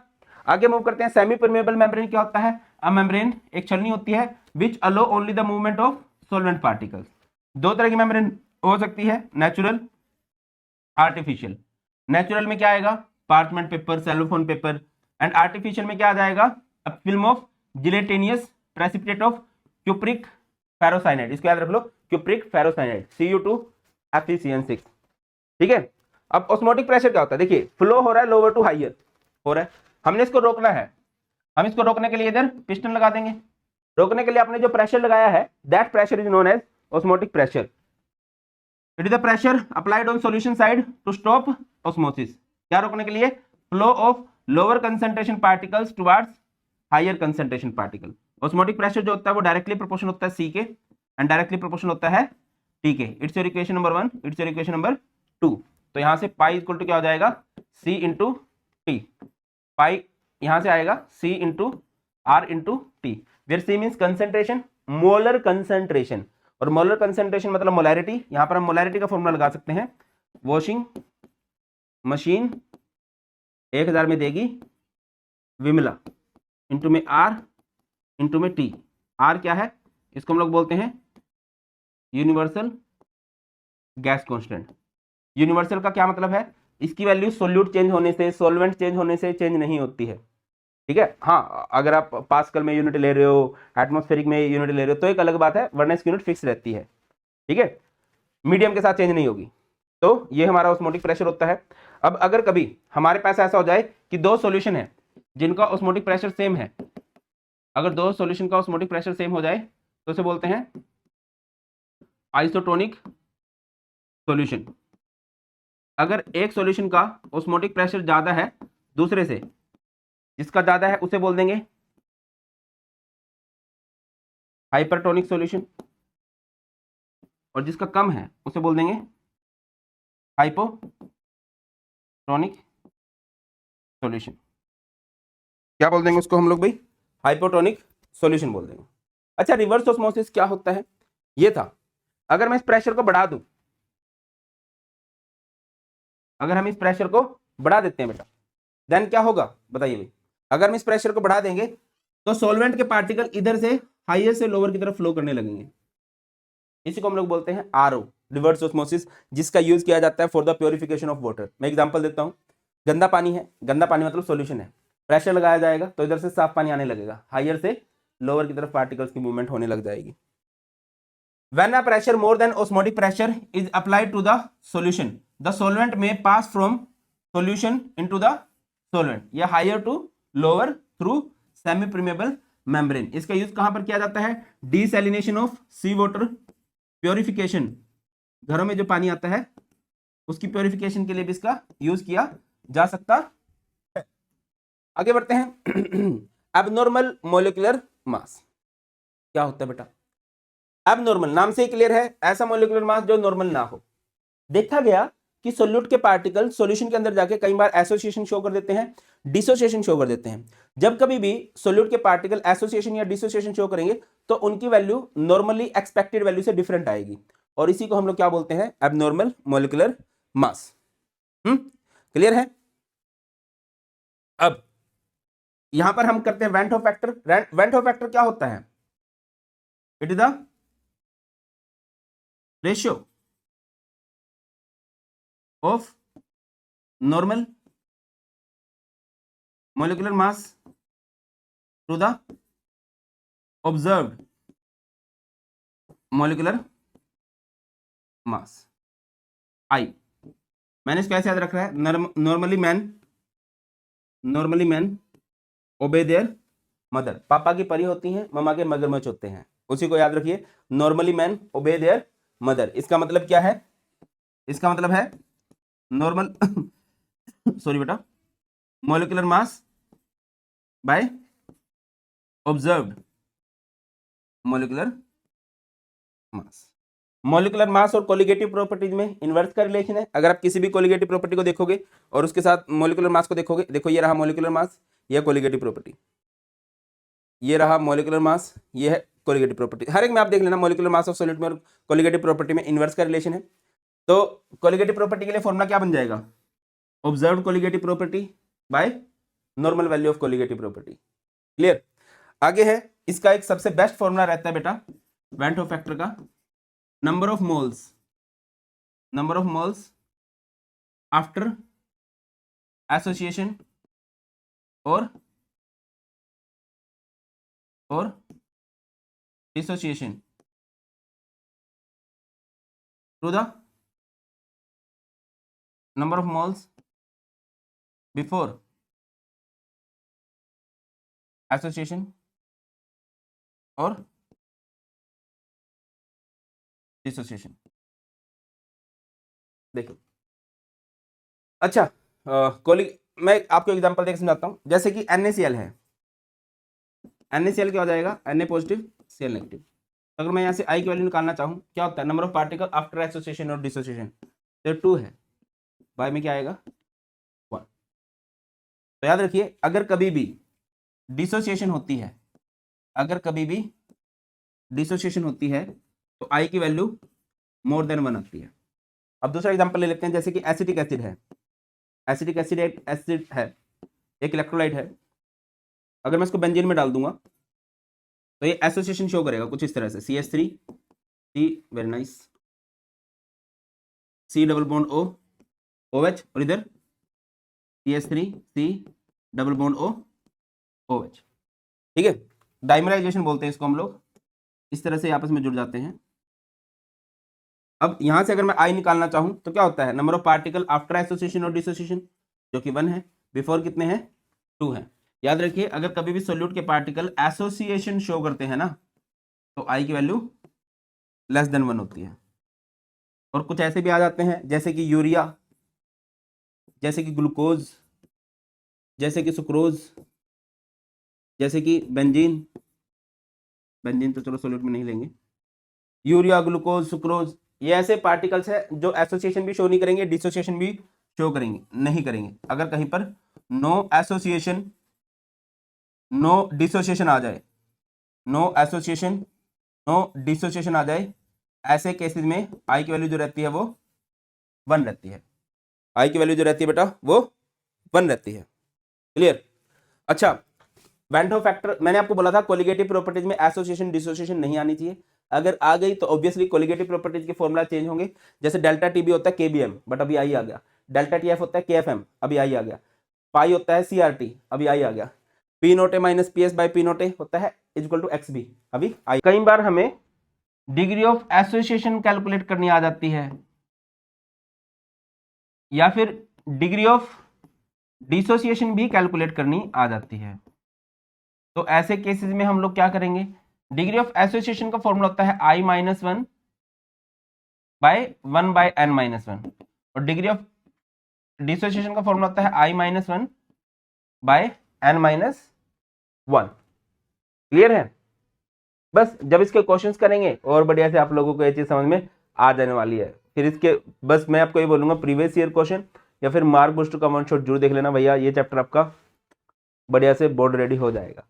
आगे मूव करते हैं। सेमी परमेबल मेम्ब्रेन क्या होता है? अ मेम्ब्रेन एक छलनी होती है which allow only the movement of solvent particles. दो तरह की मेम्ब्रेन हो सकती है, नेचुरल, आर्टिफिशियल। नेचुरल में क्या आएगा? Parchment paper, cellophane paper. And artificial में क्या आ जाएगा? A film of gelatinous precipitate of cupric ferrocyanide. इसको याद रख लो, क्यूप्रिक फेरोसाइनाइड, Cu2FeCN6। ठीक है। अब ऑस्मोटिक प्रेशर क्या होता है? देखिए, फ्लो हो रहा है लोअर टू हायर हो रहा है, हमने इसको रोकना है। हम इसको रोकने के लिए इधर पिस्टन लगा देंगे। रोकने के लिए आपने जो प्रेशर लगाया है, that pressure is known as osmotic pressure. It is the pressure applied on solution side to stop osmosis. क्या रोकने के लिए? Flow of lower concentration particles towards higher concentration particle. Osmotic pressure जो होता है वो डायरेक्टली प्रोपोर्शनल होता है सी के एंड डायरेक्टली प्रोपोर्शनल होता है टी के। It's your equation number 1, it's your equation number 2। तो यहां से पाई इक्वल टू क्या हो जाएगा, सी इंटू टी। पाई यहां से आएगा C into R into T, where C means concentration, molar concentration, और मोलर कंसेंट्रेशन मतलब मोलैरिटी। यहां पर हम मोलैरिटी का फॉर्मूला लगा सकते हैं, वॉशिंग मशीन 1000 में देगी विमला, इंटू में आर इंटू में टी। आर क्या है, इसको हम लोग बोलते हैं यूनिवर्सल गैस कांस्टेंट। यूनिवर्सल का क्या मतलब है, इसकी वैल्यू सोल्यूट चेंज होने से, सॉल्वेंट चेंज होने से चेंज नहीं होती है, ठीक है। हाँ, अगर आप पास्कल में यूनिट ले रहे हो, एटमॉस्फेरिक में यूनिट ले रहे हो तो एक अलग बात है, वरना इसकी यूनिट फिक्स रहती है, ठीक है, मीडियम के साथ चेंज नहीं होगी। तो ये हमारा ऑस्मोटिक प्रेशर होता है। अब अगर कभी हमारे पास ऐसा हो जाए कि दो सॉल्यूशन है जिनका ऑस्मोटिक प्रेशर सेम है, अगर दो सॉल्यूशन का ऑस्मोटिक प्रेशर सेम हो जाए तो उसे बोलते हैं आइसोटोनिक सॉल्यूशन। अगर एक सॉल्यूशन का ऑस्मोटिक प्रेशर ज्यादा है दूसरे से, जिसका ज्यादा है उसे बोल देंगे हाइपरटोनिक सॉल्यूशन, और जिसका कम है उसे बोल देंगे हाइपोटोनिक सॉल्यूशन। क्या बोल देंगे उसको हम लोग भाई, हाइपोटोनिक सॉल्यूशन बोल देंगे। अच्छा, रिवर्स ऑस्मोसिस क्या होता है, ये था, अगर मैं इस प्रेशर को बढ़ा दूं, अगर हम इस प्रेशर को बढ़ा देते हैं बेटा, देन क्या होगा बताइए भाई। अगर हम इस प्रेशर को बढ़ा देंगे तो सॉल्वेंट के पार्टिकल इधर से हाईएस्ट से लोअर की तरफ फ्लो करने लगेंगे, इसी को हम लोग बोलते हैं आरओ, रिवर्स ऑस्मोसिस, जिसका यूज किया जाता है for the purification of water. मैं एग्जांपल देता हूं, गंदा पानी है, गंदा पानी मतलब सॉल्यूशन है, प्रेशर लगाया जाएगा तो इधर से साफ पानी आने लगेगा, हायर से लोअर की तरफ पार्टिकल्स की मूवमेंट होने लग जाएगी। When a pressure more than osmotic pressure is applied to the solution, the solvent may pass from solution into the solvent या higher to lower through semi permeable membrane। इसका use कहां पर किया जाता है, desalination of sea water, purification, घरों में जो पानी आता है उसकी प्योरिफिकेशन के लिए भी इसका यूज किया जा सकता है। आगे बढ़ते हैं। एबनॉर्मल मोलिकुलर मास क्या होता है बेटा, एबनॉर्मल नाम से ही क्लियर है, ऐसा मोलिकुलर मास जो नॉर्मल ना हो। देखा गया कि सोल्यूट के पार्टिकल सॉल्यूशन के अंदर जाके कई बार एसोसिएशन शो कर देते हैं, डिसोसिएशन शो कर देते हैं। जब कभी भी सोल्यूट के पार्टिकल एसोसिएशन या डिसोसिएशन शो करेंगे तो उनकी वैल्यू नॉर्मली एक्सपेक्टेड वैल्यू से डिफरेंट आएगी, और इसी को हम लोग क्या बोलते हैं, एबनॉर्मल मोलिकुलर मास। क्लियर है। अब यहां पर हम करते हैं went Hoff factor. Went Hoff factor क्या होता है, it is the ratio of normal molecular mass to the observed molecular mass I। मैंने इसको ऐसे याद रख रहा है, नॉर्मली मैन ओबे देयर मदर, पापा की परी होती हैं, मम्मा के मगरमच्छ होते हैं, उसी को याद रखिए, नॉर्मली मैन ओबे देयर मदर। इसका मतलब क्या है, इसका मतलब है नॉर्मल सॉरी बेटा, molecular mass by observed molecular mass. Molecular mass और कोलिगेटिव प्रॉपर्टीज में इनवर्स का रिलेशन है। अगर आप किसी भी कोलिगेटिव प्रॉपर्टी को देखोगे और उसके साथ मोलिकुलर मास को देखोगे, देखो ये रहा मोलिकुलर मास, ये कोलिगेटिव प्रॉपर्टी, ये रहा मोलिकुलर मास, ये है कोलिगेटिव प्रॉपर्टी। हर एक में आप देख लेना, मोलिकुलर मास ऑफ सॉल्यूट में और कोलिगेटिव प्रॉपर्टी में इनवर्स का रिलेशन है। तो कोलिगेटिव प्रॉपर्टी के लिए फॉर्मूला क्या बन जाएगा, observed colligative property by normal value of colligative property. Clear. आगे है, इसका एक सबसे बेस्ट फॉर्मूला रहता है बेटा वेंट होफ फैक्टर का, number of moles after association और dissociation to the number of moles before association और डिसोसिएशन। देखो, अच्छा मैं आपको एग्जांपल देकर समझाता हूं, जैसे कि NaCl है, NaCl क्या हो जाएगा, Na पॉजिटिव Cl नेगेटिव। अगर मैं यहाँ से I की वैल्यू निकालना चाहूँ, क्या होता है number of particle after association और डिसोसिएशन, तो 2 है, बाय में क्या आएगा 1। तो याद रखिए अगर कभी भी डिसोसिएशन होती है, अगर कभी भी डिसोसिएशन होती है तो I की वैल्यू मोर देन 1 आती है। अब दूसरा एग्जांपल ले लेते हैं, जैसे कि एसिटिक एसिड है, एसिटिक एसिड एक एसिड है, एक इलेक्ट्रोलाइट है। अगर मैं इसको बेंजीन में डाल दूंगा तो ये एसोसिएशन शो करेगा कुछ इस तरह से, CH3 C, very nice, C double bond O OH, और इधर CH3 C double bond O OH, ठीक है। डाइमराइजेशन बोलते हैं इसको हम लोग, इस तरह से आपस में जुड़ जाते हैं। अब यहां से अगर मैं I निकालना चाहूं तो क्या होता है number of particle after association और डिसोसिएशन, जो कि 1 है, बिफोर कितने हैं 2 है। याद रखिए अगर कभी भी सोल्यूट के पार्टिकल एसोसिएशन शो करते हैं ना तो I की वैल्यू लेस देन 1 होती है। और कुछ ऐसे भी आ जाते हैं जैसे कि यूरिया, जैसे कि ग्लूकोज, जैसे कि सुक्रोज, जैसे कि बेंजीन, बेंजीन तो चलो सोल्यूट में नहीं लेंगे, यूरिया, ग्लूकोज, सुक्रोज, ये ऐसे पार्टिकल्स है जो एसोसिएशन भी शो नहीं करेंगे, डिसोसिएशन भी शो करेंगे नहीं करेंगे। अगर कहीं पर नो एसोसिएशन नो डिसोसिएशन आ जाए, नो एसोसिएशन नो डिसोसिएशन आ जाए, ऐसे केसेस में I की वैल्यू जो रहती है वो 1 रहती है। I की वैल्यू जो रहती है बेटा वो 1 रहती है। क्लियर? अच्छा, वेन होफ फैक्टर मैंने आपको बोला था कोलिगेटिव प्रॉपर्टीज में एसोसिएशन डिसोसिएशन नहीं आनी चाहिए। अगर आ गई तो ऑब्वियसली कोलिगेटिव प्रॉपर्टीज के फॉर्मूला चेंज होंगे। जैसे डेल्टा टी बी होता है KBM, बट अभी आई आ गया। डेल्टा टी एफ होता है KFM, अभी आई आ गया। पाई होता है CRT, अभी आई आ गया। P nought A minus PS by P nought A होता है इक्वल टू XB, अभी आई। कई बार हमें डिग्री ऑफ एसोसिएशन कैलकुलेट करनी आ जाती है, या फिर डिग्री ऑफ डिसोसिएशन भी कैलकुलेट करनी आ जाती है। तो ऐसे केसेस में हम लोग क्या करेंगे, डिग्री ऑफ एसोसिएशन का फॉर्मूला होता है I minus 1 by 1 by N minus 1, और डिग्री ऑफ डिसोसिएशन का फॉर्मूला होता है I minus 1 by N minus 1। Clear है? बस जब इसके क्वेश्चंस करेंगे और बढ़िया से आप लोगों को ये चीज समझ में आ जाने वाली है। फिर इसके बस मैं आपको ये बोलूंगा प्रीवियस ईयर क्वेश्चन या फिर मार्क बूस्टर का वन शॉट जरूर देख लेना भैया, ये चैप्टर आपका बढ़िया से बोर्ड रेडी हो जाएगा।